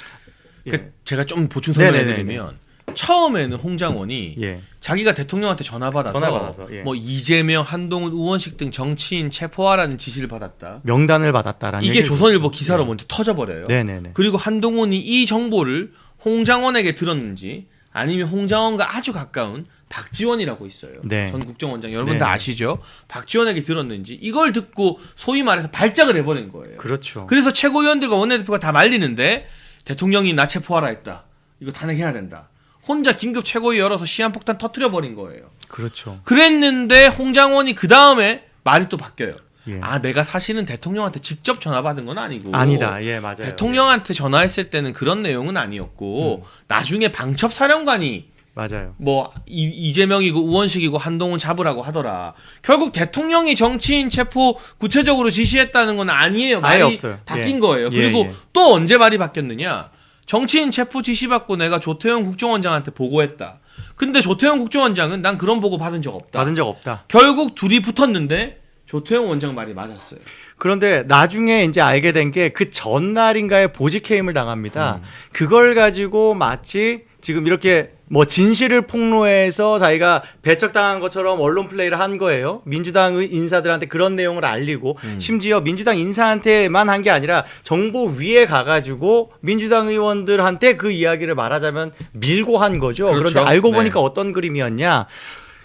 그러니까 제가 좀 보충 설명해드리면 처음에는 홍장원이 예. 자기가 대통령한테 전화 받아서 예. 뭐 이재명, 한동훈, 우원식 등 정치인 체포하라는 지시를 받았다. 명단을 받았다라는 이게 얘기를 조선일보 기사로 예. 먼저 터져버려요. 네네네. 그리고 한동훈이 이 정보를 홍장원에게 들었는지 아니면 홍장원과 아주 가까운 박지원이라고 있어요. 네. 전 국정원장 여러분 네. 다 아시죠? 박지원에게 들었는지 이걸 듣고 소위 말해서 발작을 해버린 거예요. 그렇죠. 그래서 최고위원들과 원내대표가 다 말리는데 대통령이 나 체포하라 했다. 이거 탄핵해야 된다. 혼자 긴급 최고위 열어서 시한폭탄 터뜨려버린 거예요. 그렇죠. 그랬는데 홍장원이 그 다음에 말이 또 바뀌어요. 예. 내가 사실은 대통령한테 직접 전화 받은 건 아니고 아니다. 예, 맞아요. 대통령한테 전화했을 때는 그런 내용은 아니었고 나중에 방첩 사령관이 맞아요. 뭐 이재명이고 우원식이고 한동훈 잡으라고 하더라. 결국 대통령이 정치인 체포 구체적으로 지시했다는 건 아니에요. 아예 말이 없어요. 바뀐 예. 거예요. 예, 그리고 예. 또 언제 말이 바뀌었느냐? 정치인 체포 지시 받고 내가 조태영 국정원장한테 보고했다. 근데 조태영 국정원장은 난 그런 보고 받은 적 없다. 받은 적 없다. 결국 둘이 붙었는데 조태영 원장 말이 맞았어요. 그런데 나중에 이제 알게 된 게 그 전날인가에 보직 해임을 당합니다. 그걸 가지고 마치 지금 이렇게 뭐 진실을 폭로해서 자기가 배척당한 것처럼 언론 플레이를 한 거예요. 민주당 인사들한테 그런 내용을 알리고 심지어 민주당 인사한테만 한 게 아니라 정보위에 가가지고 민주당 의원들한테 그 이야기를 말하자면 밀고 한 거죠. 그렇죠. 그런데 알고 네. 보니까 어떤 그림이었냐.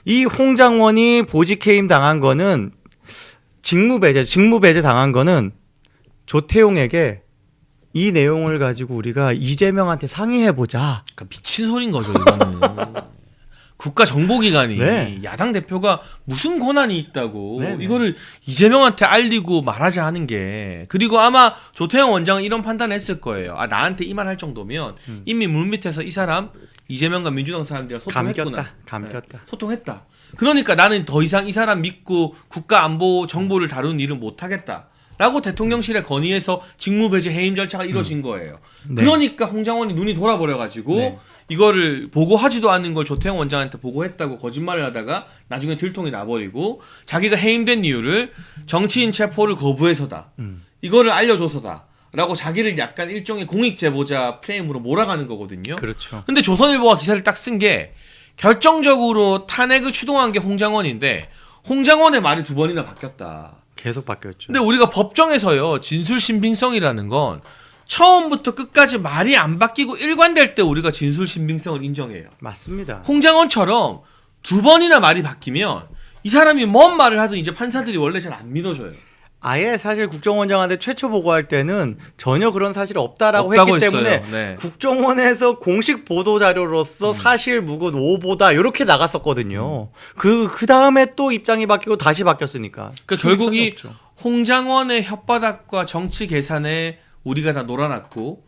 이 홍장원이 보직 해임 당한 거는 직무 배제 당한 거는 조태용에게 이 내용을 가지고 우리가 이재명한테 상의해보자. 그러니까 미친 소린 거죠, 이거는. 국가정보기관이 네. 야당 대표가 무슨 권한이 있다고 네네. 이거를 이재명한테 알리고 말하자 하는 게. 그리고 아마 조태영 원장은 이런 판단을 했을 거예요. 나한테 이 말 할 정도면 이미 물밑에서 이 사람 이재명과 민주당 사람들이랑 소통했구나. 감겼다. 네, 소통했다. 그러니까 나는 더 이상 이 사람 믿고 국가안보 정보를 다루는 일은 못하겠다. 라고 대통령실에 건의해서 직무배제 해임 절차가 이루어진 거예요. 네. 그러니까 홍장원이 눈이 돌아버려가지고 네. 이거를 보고하지도 않은 걸 조태영 원장한테 보고했다고 거짓말을 하다가 나중에 들통이 나버리고 자기가 해임된 이유를 정치인 체포를 거부해서다. 이거를 알려줘서다. 라고 자기를 약간 일종의 공익제보자 프레임으로 몰아가는 거거든요. 그렇죠. 근데 조선일보가 기사를 딱 쓴 게 결정적으로 탄핵을 추동한 게 홍장원인데 홍장원의 말이 두 번이나 바뀌었다. 계속 바뀌었죠. 근데 우리가 법정에서요 진술 신빙성이라는 건 처음부터 끝까지 말이 안 바뀌고 일관될 때 우리가 진술 신빙성을 인정해요. 맞습니다. 홍장원처럼 두 번이나 말이 바뀌면 이 사람이 뭔 말을 하든 이제 판사들이 원래 잘 안 믿어줘요. 아예 사실 국정원장한테 최초 보고할 때는 전혀 그런 사실이 없다라고 없다고 했기 때문에 했어요. 네. 국정원에서 공식 보도 자료로서 사실 무근 오보다 이렇게 나갔었거든요. 그 다음에 또 입장이 바뀌고 다시 바뀌었으니까. 그러니까 결국 일성이 이 없죠. 홍장원의 혓바닥과 정치 계산에 우리가 다 놀아놨고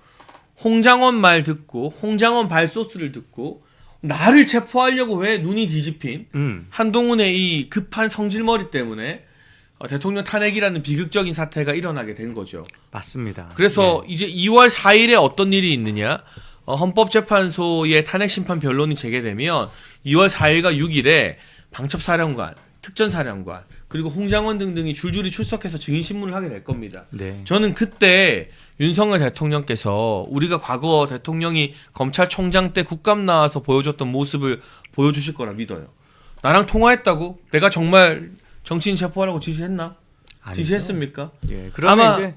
홍장원 말 듣고 홍장원 발소스를 듣고 나를 체포하려고 왜 눈이 뒤집힌 한동훈의 이 급한 성질머리 때문에 대통령 탄핵이라는 비극적인 사태가 일어나게 된 거죠. 맞습니다. 그래서 이제 2월 4일에 어떤 일이 있느냐? 헌법재판소의 탄핵심판 변론이 재개되면 2월 4일과 6일에 방첩사령관, 특전사령관, 그리고 홍장원 등등이 줄줄이 출석해서 증인신문을 하게 될 겁니다. 네. 저는 그때 윤석열 대통령께서 우리가 과거 대통령이 검찰총장 때 국감 나와서 보여줬던 모습을 보여주실 거라 믿어요. 나랑 통화했다고? 내가 정말 정치인 체포하라고 지시했나? 아니죠. 지시했습니까? 예. 그러면 아마- 이제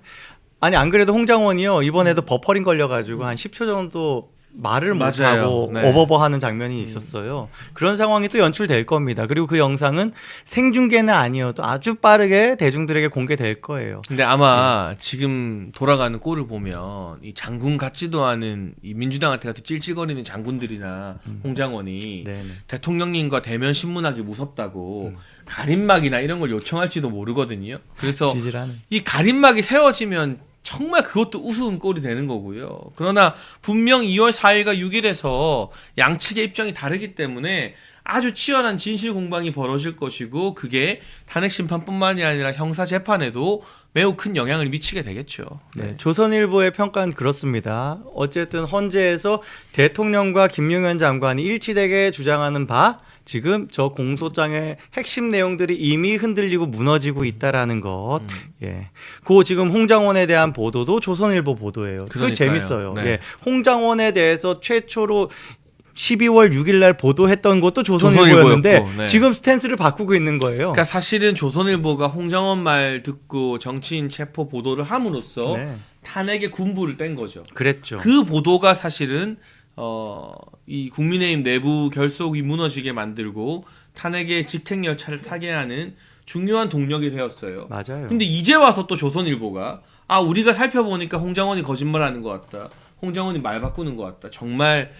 아니 안 그래도 홍장원이요 이번에도 버퍼링 걸려가지고 한 10초 정도 말을 맞아요. 못하고 네. 어버버하는 장면이 있었어요. 그런 상황이 또 연출될 겁니다. 그리고 그 영상은 생중계는 아니어도 아주 빠르게 대중들에게 공개될 거예요. 근데 아마 지금 돌아가는 꼴을 보면 이 장군 같지도 않은 이 민주당한테 같은 찔찔거리는 장군들이나 홍장원이 네네. 대통령님과 대면 신문하기 무섭다고 가림막이나 이런 걸 요청할지도 모르거든요. 그래서 지질하는. 이 가림막이 세워지면 정말 그것도 우스운 꼴이 되는 거고요. 그러나 분명 2월 4일과 6일에서 양측의 입장이 다르기 때문에 아주 치열한 진실 공방이 벌어질 것이고 그게 탄핵 심판뿐만이 아니라 형사 재판에도 매우 큰 영향을 미치게 되겠죠. 네, 조선일보의 평가는 그렇습니다. 어쨌든 헌재에서 대통령과 김용현 장관이 일치되게 주장하는 바 지금 저 공소장의 핵심 내용들이 이미 흔들리고 무너지고 있다라는 것. 예. 그 지금 홍장원에 대한 보도도 조선일보 보도예요. 그게 그러니까요. 재밌어요. 네. 예. 홍장원에 대해서 최초로 12월 6일 날 보도했던 것도 조선일보였는데 조선일보였고, 네. 지금 스탠스를 바꾸고 있는 거예요. 그러니까 사실은 조선일보가 홍장원 말 듣고 정치인 체포 보도를 함으로써 네. 탄핵의 군부를 뗀 거죠. 그랬죠. 그 보도가 사실은 이 국민의힘 내부 결속이 무너지게 만들고 탄핵의 직행 열차를 타게 하는 중요한 동력이 되었어요. 맞아요. 근데 이제 와서 또 조선일보가 우리가 살펴보니까 홍장원이 거짓말하는 것 같다. 홍장원이 말 바꾸는 것 같다. 정말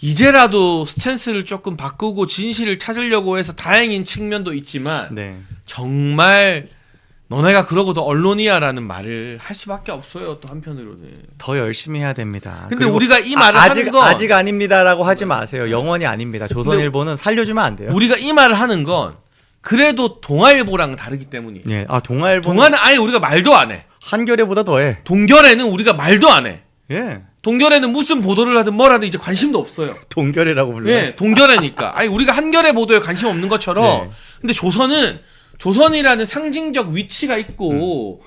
이제라도 스탠스를 조금 바꾸고 진실을 찾으려고 해서 다행인 측면도 있지만 네. 정말 너네가 그러고도 언론이야라는 말을 할 수밖에 없어요. 또 한편으로는. 더 열심히 해야 됩니다. 근데 그리고 우리가 이 말을 아직 하는 건 아직 아닙니다라고 하지 마세요. 영원히 아닙니다. 조선일보는 살려주면 안 돼요. 우리가 이 말을 하는 건 그래도 동아일보랑 다르기 때문이에요. 예. 동아일보는 동아는 아예 우리가 말도 안 해. 한겨레보다 더해. 동결에는 우리가 말도 안 해. 예. 동결에는 무슨 보도를 하든 뭘 하든 이제 관심도 없어요. 동결이라고 불러요. 예, 동결에니까. 아니 우리가 한겨레 보도에 관심 없는 것처럼. 네. 근데 조선이라는 상징적 위치가 있고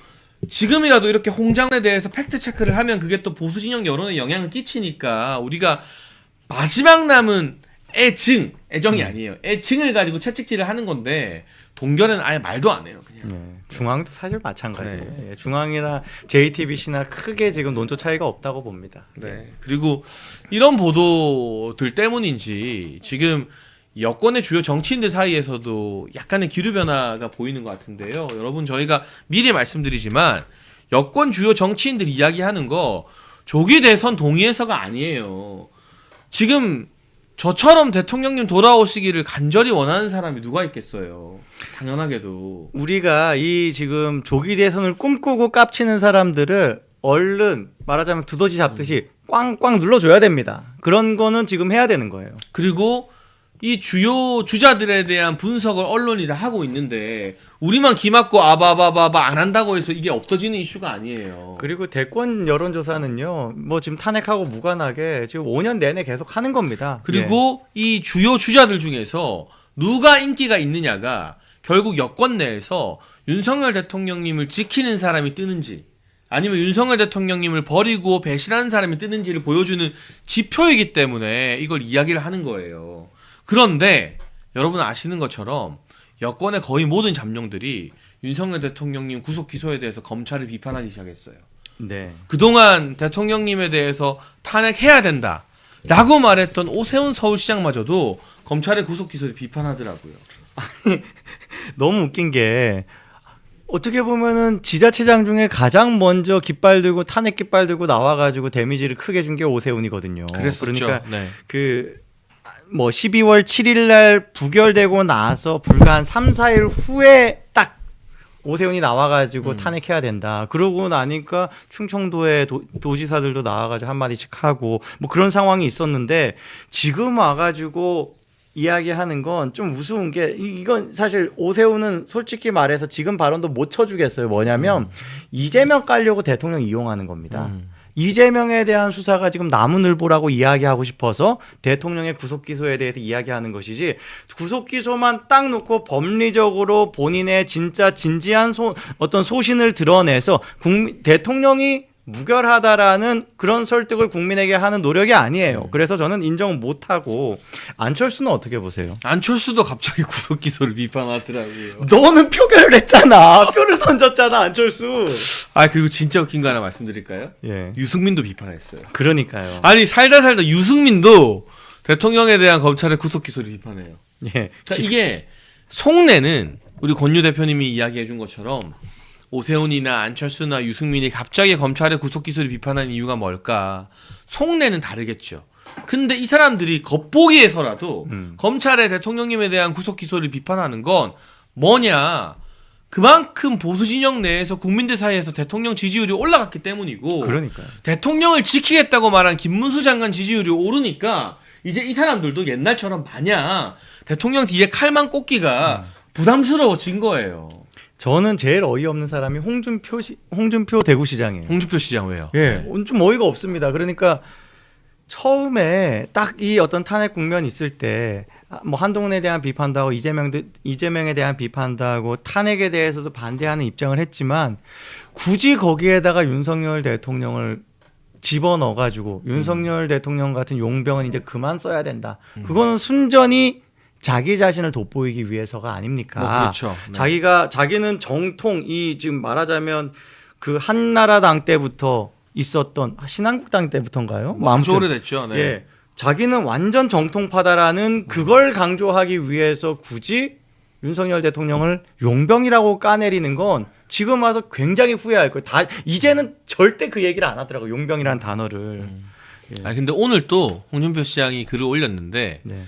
지금이라도 이렇게 홍장에 대해서 팩트 체크를 하면 그게 또 보수 진영 여론에 영향을 끼치니까 우리가 마지막 남은 애정이 아니에요. 애증을 가지고 채찍질을 하는 건데 동결은 아예 말도 안 해요. 그냥. 예. 중앙도 사실 마찬가지예요. 네. 예. 중앙이나 JTBC나 크게 지금 논조 차이가 없다고 봅니다. 네. 그리고 이런 보도들 때문인지 지금 여권의 주요 정치인들 사이에서도 약간의 기류 변화가 보이는 것 같은데요. 여러분 저희가 미리 말씀드리지만 여권 주요 정치인들 이야기하는 거 조기 대선 동의해서가 아니에요. 지금 저처럼 대통령님 돌아오시기를 간절히 원하는 사람이 누가 있겠어요. 당연하게도. 우리가 이 지금 조기 대선을 꿈꾸고 깝치는 사람들을 얼른 말하자면 두더지 잡듯이 꽝꽝 눌러줘야 됩니다. 그런 거는 지금 해야 되는 거예요. 그리고 이 주요 주자들에 대한 분석을 언론이 다 하고 있는데 우리만 기맞고 아바바바바 안 한다고 해서 이게 없어지는 이슈가 아니에요. 그리고 대권 여론조사는요, 뭐 지금 탄핵하고 무관하게 지금 5년 내내 계속 하는 겁니다. 그리고 이 주요 주자들 중에서 누가 인기가 있느냐가 결국 여권 내에서 윤석열 대통령님을 지키는 사람이 뜨는지 아니면 윤석열 대통령님을 버리고 배신하는 사람이 뜨는지를 보여주는 지표이기 때문에 이걸 이야기를 하는 거예요. 그런데 여러분 아시는 것처럼 여권의 거의 모든 잠룡들이 윤석열 대통령님 구속 기소에 대해서 검찰을 비판하기 시작했어요. 네. 그동안 대통령님에 대해서 탄핵해야 된다라고 말했던 오세훈 서울시장마저도 검찰의 구속 기소를 비판하더라고요. 너무 웃긴 게 어떻게 보면은 지자체장 중에 가장 먼저 깃발 들고 탄핵 깃발 들고 나와가지고 데미지를 크게 준 게 오세훈이거든요. 그랬었죠. 그러니까 네. 뭐 12월 7일 날 부결되고 나서 불과 한 3, 4일 후에 딱 오세훈이 나와가지고 탄핵해야 된다. 그러고 나니까 충청도의 도지사들도 나와가지고 한마디씩 하고 뭐 그런 상황이 있었는데 지금 와가지고 이야기하는 건 좀 우스운 게 이건 사실 오세훈은 솔직히 말해서 지금 발언도 못 쳐주겠어요. 뭐냐면 이재명 깔려고 대통령 이용하는 겁니다. 이재명에 대한 수사가 지금 나무늘보라고 이야기하고 싶어서 대통령의 구속기소에 대해서 이야기하는 것이지 구속기소만 딱 놓고 법리적으로 본인의 진짜 진지한 어떤 소신을 드러내서 대통령이 무결하다라는 그런 설득을 국민에게 하는 노력이 아니에요. 그래서 저는 인정 못하고 안철수는 어떻게 보세요? 안철수도 갑자기 구속 기소를 비판하더라고요. 너는 표결을 했잖아. 표를 던졌잖아, 안철수. 아 그리고 진짜 웃긴 거 하나 말씀드릴까요? 예. 유승민도 비판했어요. 그러니까요. 아니 살다 유승민도 대통령에 대한 검찰의 구속 기소를 비판해요. 예. 그러니까 이게 속내는 우리 권유 대표님이 이야기해 준 것처럼 오세훈이나 안철수나 유승민이 갑자기 검찰의 구속 기소를 비판하는 이유가 뭘까? 속내는 다르겠죠. 근데 이 사람들이 겉보기에서라도 검찰의 대통령님에 대한 구속 기소를 비판하는 건 뭐냐? 그만큼 보수 진영 내에서 국민들 사이에서 대통령 지지율이 올라갔기 때문이고 그러니까요. 대통령을 지키겠다고 말한 김문수 장관 지지율이 오르니까 이제 이 사람들도 옛날처럼 마냥 대통령 뒤에 칼만 꽂기가 부담스러워진 거예요. 저는 제일 어이없는 사람이 홍준표 대구시장이에요. 홍준표 시장 왜요? 예, 좀 어이가 없습니다. 그러니까 처음에 딱 이 어떤 탄핵 국면 있을 때 뭐 한동훈에 대한 비판도 하고 이재명에 대한 비판도 하고 탄핵에 대해서도 반대하는 입장을 했지만 굳이 거기에다가 윤석열 대통령을 집어넣어가지고 윤석열 대통령 같은 용병은 이제 그만 써야 된다. 그거는 순전히 자기 자신을 돋보이기 위해서가 아닙니까? 뭐 그렇죠. 네. 자기는 정통 지금 말하자면 그 한나라당 때부터 있었던 신한국당 때부터인가요? 뭐 아주 오래됐죠. 네. 예, 자기는 완전 정통파다라는 그걸 강조하기 위해서 굳이 윤석열 대통령을 용병이라고 까내리는 건 지금 와서 굉장히 후회할 거예요. 이제는 절대 그 얘기를 안 하더라고 용병이라는 단어를. 예. 아 근데 오늘 또 홍준표 시장이 글을 올렸는데 네.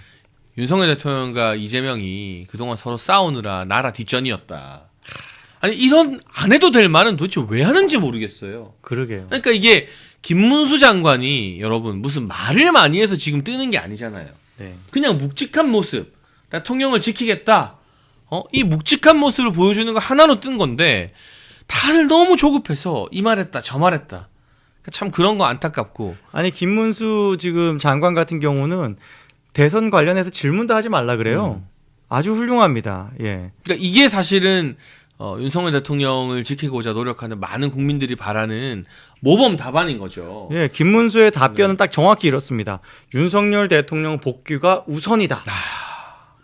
윤석열 대통령과 이재명이 그동안 서로 싸우느라 나라 뒷전이었다. 아니 이런 안 해도 될 말은 도대체 왜 하는지 모르겠어요. 그러게요. 그러니까 이게 김문수 장관이 여러분 무슨 말을 많이 해서 지금 뜨는 게 아니잖아요. 네. 그냥 묵직한 모습, 대통령을 지키겠다. 이 묵직한 모습을 보여주는 거 하나로 뜬 건데 다들 너무 조급해서 이 말했다 저 말했다. 그러니까 참 그런 거 안타깝고. 아니 김문수 지금 장관 같은 경우는 대선 관련해서 질문도 하지 말라 그래요. 아주 훌륭합니다. 예. 그러니까 이게 사실은 윤석열 대통령을 지키고자 노력하는 많은 국민들이 바라는 모범 답안인 거죠. 예, 김문수의 답변은 딱 정확히 이렇습니다. 윤석열 대통령 복귀가 우선이다.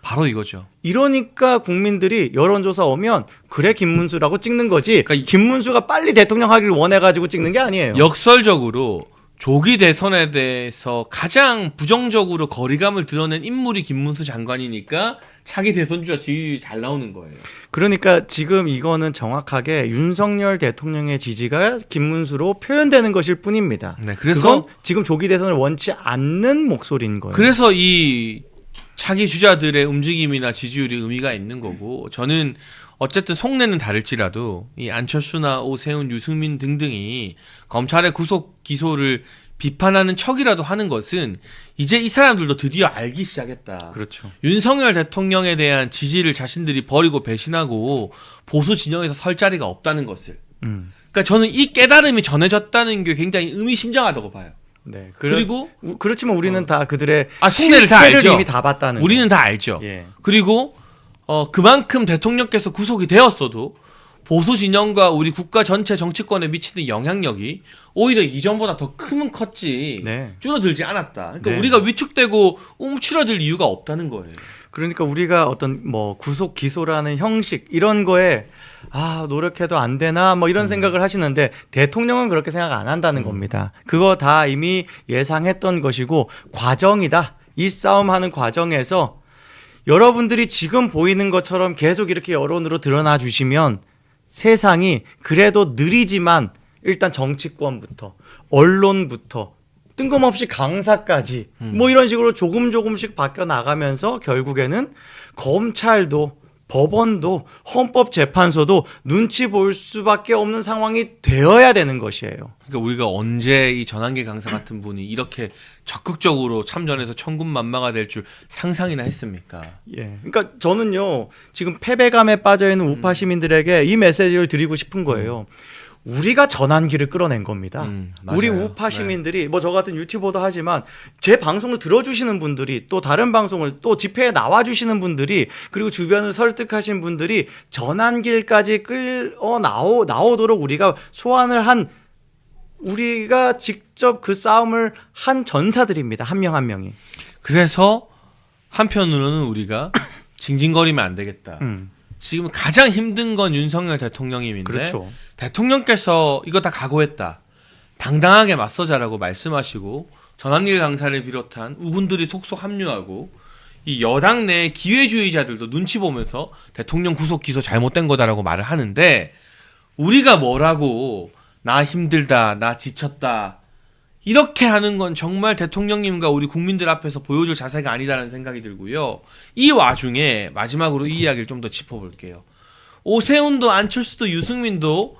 바로 이거죠. 이러니까 국민들이 여론조사 오면 그래 김문수라고 찍는 거지. 그러니까 김문수가 빨리 대통령 하기를 원해가지고 찍는 게 아니에요. 역설적으로 조기 대선에 대해서 가장 부정적으로 거리감을 드러낸 인물이 김문수 장관이니까 차기 대선주자 지지율이 잘 나오는 거예요. 그러니까 지금 이거는 정확하게 윤석열 대통령의 지지가 김문수로 표현되는 것일 뿐입니다. 네, 그래서 그건 지금 조기 대선을 원치 않는 목소리인 거예요. 그래서 이 차기 주자들의 움직임이나 지지율이 의미가 있는 거고 저는 어쨌든 속내는 다를지라도 이 안철수나 오세훈, 유승민 등등이 검찰의 구속 기소를 비판하는 척이라도 하는 것은 이제 이 사람들도 드디어 알기 시작했다. 그렇죠. 윤석열 대통령에 대한 지지를 자신들이 버리고 배신하고 보수 진영에서 설 자리가 없다는 것을. 그러니까 저는 이 깨달음이 전해졌다는 게 굉장히 의미심장하다고 봐요. 네. 그리고 그렇지만 우리는 다 그들의 속내를 다 실체를 알죠. 이미 다 봤다는. 우리는 다 알죠. 예. 그리고 그만큼 대통령께서 구속이 되었어도 보수 진영과 우리 국가 전체 정치권에 미치는 영향력이 오히려 이전보다 더 크면 컸지 네. 줄어들지 않았다. 그러니까 네. 우리가 위축되고 움츠러들 이유가 없다는 거예요. 그러니까 우리가 어떤 뭐 구속 기소라는 형식 이런 거에 노력해도 안 되나 뭐 이런 생각을 하시는데 대통령은 그렇게 생각 안 한다는 겁니다. 그거 다 이미 예상했던 것이고 과정이다. 이 싸움하는 과정에서 여러분들이 지금 보이는 것처럼 계속 이렇게 여론으로 드러나 주시면 세상이 그래도 느리지만 일단 정치권부터 언론부터 뜬금없이 강사까지 뭐 이런 식으로 조금씩 바뀌어 나가면서 결국에는 검찰도 법원도 헌법재판소도 눈치 볼 수밖에 없는 상황이 되어야 되는 것이에요. 그러니까 우리가 언제 이 전한길 강사 같은 분이 이렇게 적극적으로 참전해서 천군만마가 될 줄 상상이나 했습니까? 예. 그러니까 저는요 지금 패배감에 빠져 있는 우파 시민들에게 이 메시지를 드리고 싶은 거예요. 우리가 전환기를 끌어낸 겁니다. 맞아요. 우리 우파 시민들이 뭐 저 같은 유튜버도 하지만 제 방송을 들어주시는 분들이 또 다른 방송을 또 집회에 나와주시는 분들이 그리고 주변을 설득하신 분들이 전환길까지 나오도록 우리가 소환을 한 우리가 직접 그 싸움을 한 전사들입니다. 한 명 한 명이. 그래서 한편으로는 우리가 징징거리면 안 되겠다. 지금 가장 힘든 건 윤석열 대통령님인데 그렇죠. 대통령께서 이거 다 각오했다. 당당하게 맞서자라고 말씀하시고 전한길 강사를 비롯한 우군들이 속속 합류하고 이 여당 내 기회주의자들도 눈치 보면서 대통령 구속 기소 잘못된 거다라고 말을 하는데 우리가 뭐라고 나 힘들다, 나 지쳤다 이렇게 하는 건 정말 대통령님과 우리 국민들 앞에서 보여줄 자세가 아니다라는 생각이 들고요. 이 와중에 마지막으로 이 이야기를 좀 더 짚어볼게요. 오세훈도 안철수도 유승민도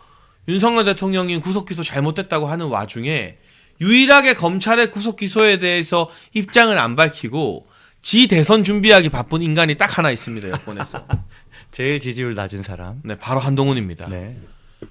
윤석열 대통령님 구속 기소 잘못됐다고 하는 와중에 유일하게 검찰의 구속 기소에 대해서 입장을 안 밝히고 지 대선 준비하기 바쁜 인간이 딱 하나 있습니다. 여권에서. 제일 지지율 낮은 사람. 네, 바로 한동훈입니다. 네.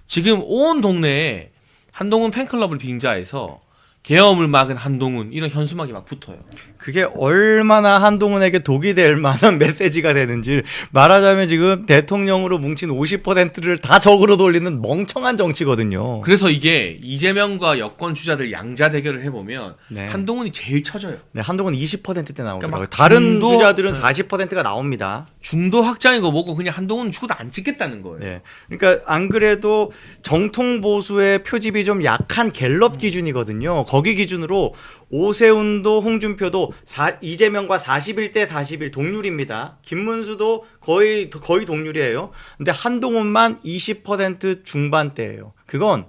지금 온 동네에 한동훈 팬클럽을 빙자해서 계엄을 막은 한동훈 이런 현수막이 막 붙어요. 그게 얼마나 한동훈에게 독이 될 만한 메시지가 되는지 말하자면 지금 대통령으로 뭉친 50%를 다 적으로 돌리는 멍청한 정치거든요. 그래서 이게 이재명과 여권 주자들 양자 대결을 해보면 네. 한동훈이 제일 쳐져요. 네, 한동훈 20%대 나오더라고요. 그러니까 막 다른 중도- 주자들은 네. 40%가 나옵니다. 중도 확장이고 뭐고 그냥 한동훈은 죽어도 안 찍겠다는 거예요. 네. 그러니까 안 그래도 정통 보수의 표집이 좀 약한 갤럽 기준이거든요. 거기 기준으로 오세훈도 홍준표도 이재명과 41대 41 동률입니다. 김문수도 거의 동률이에요. 근데 한동훈만 20% 중반대예요. 그건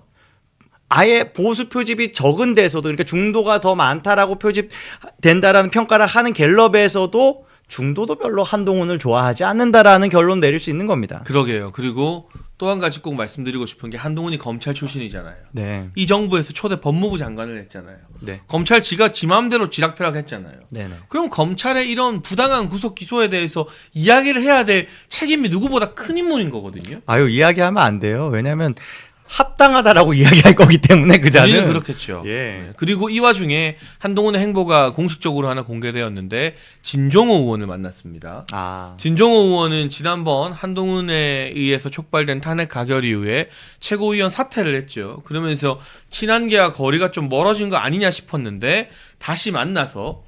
아예 보수 표집이 적은 데서도 그러니까 중도가 더 많다라고 표집된다라는 평가를 하는 갤럽에서도 중도도 별로 한동훈을 좋아하지 않는다라는 결론 내릴 수 있는 겁니다. 그러게요. 그리고 또 한 가지 꼭 말씀드리고 싶은 게 한동훈이 검찰 출신이잖아요. 네. 이 정부에서 초대 법무부 장관을 했잖아요. 네. 검찰 지가 지 마음대로 쥐락펴락했잖아요. 네네. 그럼 검찰의 이런 부당한 구속 기소에 대해서 이야기를 해야 될 책임이 누구보다 큰 인물인 거거든요. 아유 이야기하면 안 돼요. 왜냐하면 합당하다라고 이야기할 거기 때문에 그 자는 우리는 그렇겠죠. 예. 네. 그리고 이 와중에 한동훈의 행보가 공식적으로 하나 공개되었는데 진종호 의원을 만났습니다. 아. 진종호 의원은 지난번 한동훈에 의해서 촉발된 탄핵 가결 이후에 최고위원 사퇴를 했죠. 그러면서 친한계와 거리가 좀 멀어진 거 아니냐 싶었는데 다시 만나서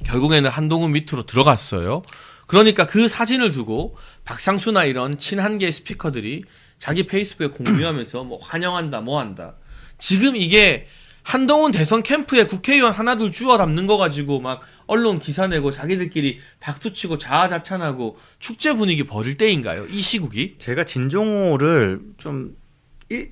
결국에는 한동훈 밑으로 들어갔어요. 그러니까 그 사진을 두고 박상수나 이런 친한계 스피커들이 자기 페이스북에 공유하면서 뭐 환영한다 뭐 한다. 지금 이게 한동훈 대선 캠프에 국회의원 하나둘 주워 담는 거 가지고 막 언론 기사 내고 자기들끼리 박수치고 자아자찬하고 축제 분위기 벌일 때인가요? 이 시국이? 제가 진종호를 좀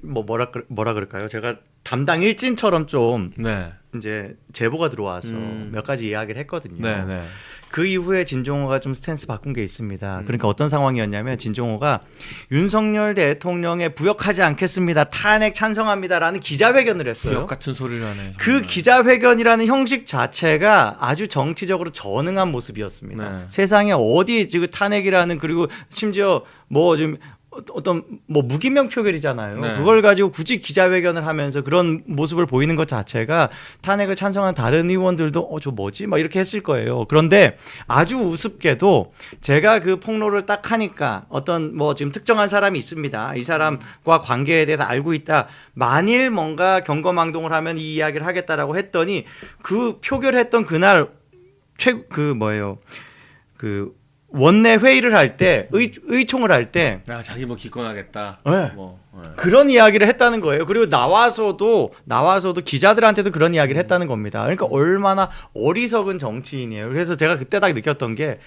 뭐라 그럴까요? 제가 담당 일진처럼 좀 네. 이제 제보가 들어와서 몇 가지 이야기를 했거든요. 네, 네. 그 이후에 진종호가 좀 스탠스 바꾼 게 있습니다. 그러니까 어떤 상황이었냐면 진종호가 윤석열 대통령에 부역하지 않겠습니다. 탄핵 찬성합니다라는 기자회견을 했어요. 구역 같은 소리를 하네. 그 기자회견이라는 형식 자체가 아주 정치적으로 전응한 모습이었습니다. 네. 세상에 어디 지금 탄핵이라는 그리고 심지어 뭐 좀 어떤 뭐 무기명 표결이잖아요. 네. 그걸 가지고 굳이 기자회견을 하면서 그런 모습을 보이는 것 자체가 탄핵을 찬성한 다른 의원들도 저 뭐지? 막 이렇게 했을 거예요. 그런데 아주 우습게도 제가 그 폭로를 딱 하니까 어떤 뭐 지금 특정한 사람이 있습니다. 이 사람과 관계에 대해서 알고 있다. 만일 뭔가 경거망동을 하면 이 이야기를 하겠다라고 했더니 그 표결했던 그날 원내 회의를 할 때 의총을 할 때 자기 뭐 기권하겠다. 네. 뭐, 네. 그런 이야기를 했다는 거예요. 그리고 나와서도 기자들한테도 그런 이야기를 했다는 겁니다. 그러니까 얼마나 어리석은 정치인이에요. 그래서 제가 그때 딱 느꼈던 게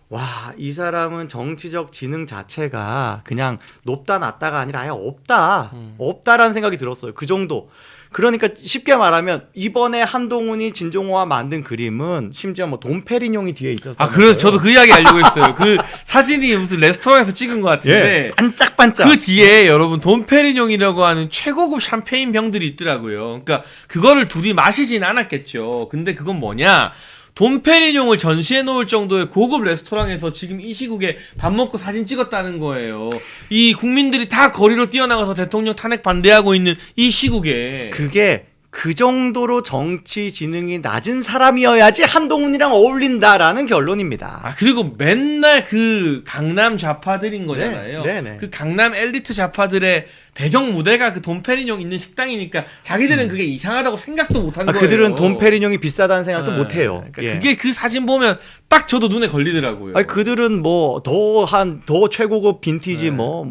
와, 이 사람은 정치적 지능 자체가 그냥 높다 낮다가 아니라 아예 없다. 없다라는 생각이 들었어요. 그 정도. 그러니까 쉽게 말하면 이번에 한동훈이 진종호와 만든 그림은 심지어 뭐 돈페리뇽이 뒤에 있었어요. 아, 그래서 저도 그 이야기 알고 있어요. 그 사진이 무슨 레스토랑에서 찍은 것 같은데. 반짝반짝. 그 뒤에 여러분 돈페리뇽이라고 하는 최고급 샴페인 병들이 있더라고요. 그러니까 그거를 둘이 마시진 않았겠죠. 근데 그건 뭐냐? 돈페리뇽을 전시해 놓을 정도의 고급 레스토랑에서 지금 이 시국에 밥 먹고 사진 찍었다는 거예요. 이 국민들이 다 거리로 뛰어나가서 대통령 탄핵 반대하고 있는 이 시국에. 그게 그 정도로 정치 지능이 낮은 사람이어야지 한동훈이랑 어울린다라는 결론입니다. 아, 그리고 맨날 그 강남 좌파들인 거잖아요. 네, 네. 그 강남 엘리트 좌파들의 배경 무대가 그 돈페리뇽 있는 식당이니까 자기들은 그게 이상하다고 생각도 못한 거예요. 그들은 돈페리뇽이 비싸다는 생각도 네. 못해요. 그러니까 예. 그게 그 사진 보면 딱 저도 눈에 걸리더라고요. 아니 그들은 뭐 더 최고급 빈티지 뭐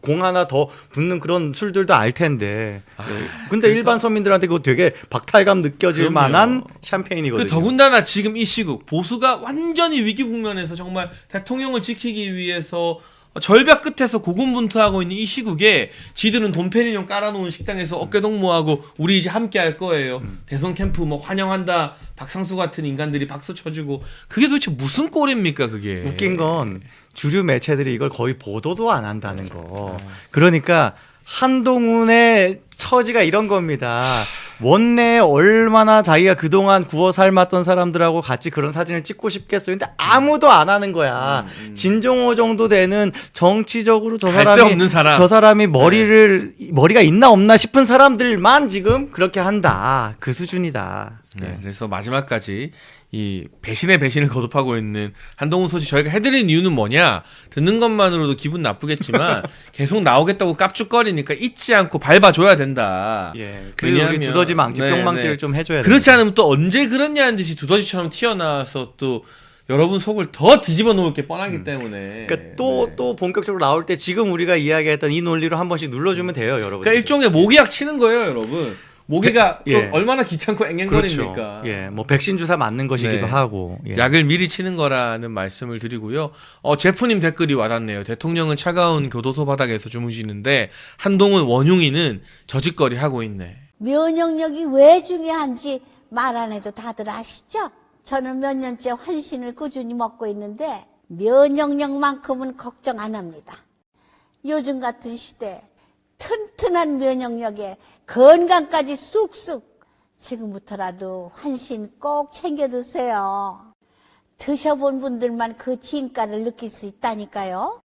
공 하나 더 붙는 그런 술들도 알 텐데. 근데 그래서- 일반 서민들한테 그거 되게 박탈감 느껴질 그럼요. 만한 샴페인이거든요. 그 더군다나 지금 이 시국 보수가 완전히 위기 국면에서 정말 대통령을 지키기 위해서 절벽 끝에서 고군분투하고 있는 이 시국에 지들은 돈페리뇽 깔아놓은 식당에서 어깨동무하고 우리 이제 함께 할 거예요. 대선 캠프 뭐 환영한다. 박상수 같은 인간들이 박수 쳐주고 그게 도대체 무슨 꼴입니까 그게. 웃긴 건 주류 매체들이 이걸 거의 보도도 안 한다는 거. 그러니까 한동훈의 처지가 이런 겁니다. 원내에 얼마나 자기가 그동안 구워 삶았던 사람들하고 같이 그런 사진을 찍고 싶겠어요. 근데 아무도 안 하는 거야. 진종호 정도 되는 정치적으로 갈데 없는 사람. 저 사람이 머리가 있나 없나 싶은 사람들만 지금 그렇게 한다. 그 수준이다. 네, 그래서 마지막까지 이 배신의 배신을 거듭하고 있는 한동훈 소식 저희가 해드린 이유는 뭐냐? 듣는 것만으로도 기분 나쁘겠지만 계속 나오겠다고 깝죽거리니까 잊지 않고 밟아줘야 된다. 예. 그리고 우리 왜냐하면- 두더지 망치 네, 뿅망치를 네. 좀 해줘야 돼. 그렇지 않으면 또 언제 그랬냐는 듯이 두더지처럼 튀어나와서 또 여러분 속을 더 뒤집어 놓을 게 뻔하기 때문에. 그러니까 또 본격적으로 나올 때 지금 우리가 이야기했던 이 논리로 한 번씩 눌러주면 돼요, 여러분. 그러니까 일종의 모기약 치는 거예요, 여러분. 모기가 예. 또 얼마나 귀찮고 앵앵거립니까? 그렇죠. 예, 뭐 백신 주사 맞는 것이기도 네. 하고. 예. 약을 미리 치는 거라는 말씀을 드리고요. 제프님 댓글이 와닿네요. 대통령은 차가운 교도소 바닥에서 주무시는데 한동훈 원흉이는 저짓거리 하고 있네. 면역력이 왜 중요한지 말 안 해도 다들 아시죠? 저는 몇 년째 환신을 꾸준히 먹고 있는데 면역력만큼은 걱정 안 합니다. 요즘 같은 시대 튼튼한 면역력에 건강까지 쑥쑥 지금부터라도 환신 꼭 챙겨 드세요. 드셔본 분들만 그 진가를 느낄 수 있다니까요.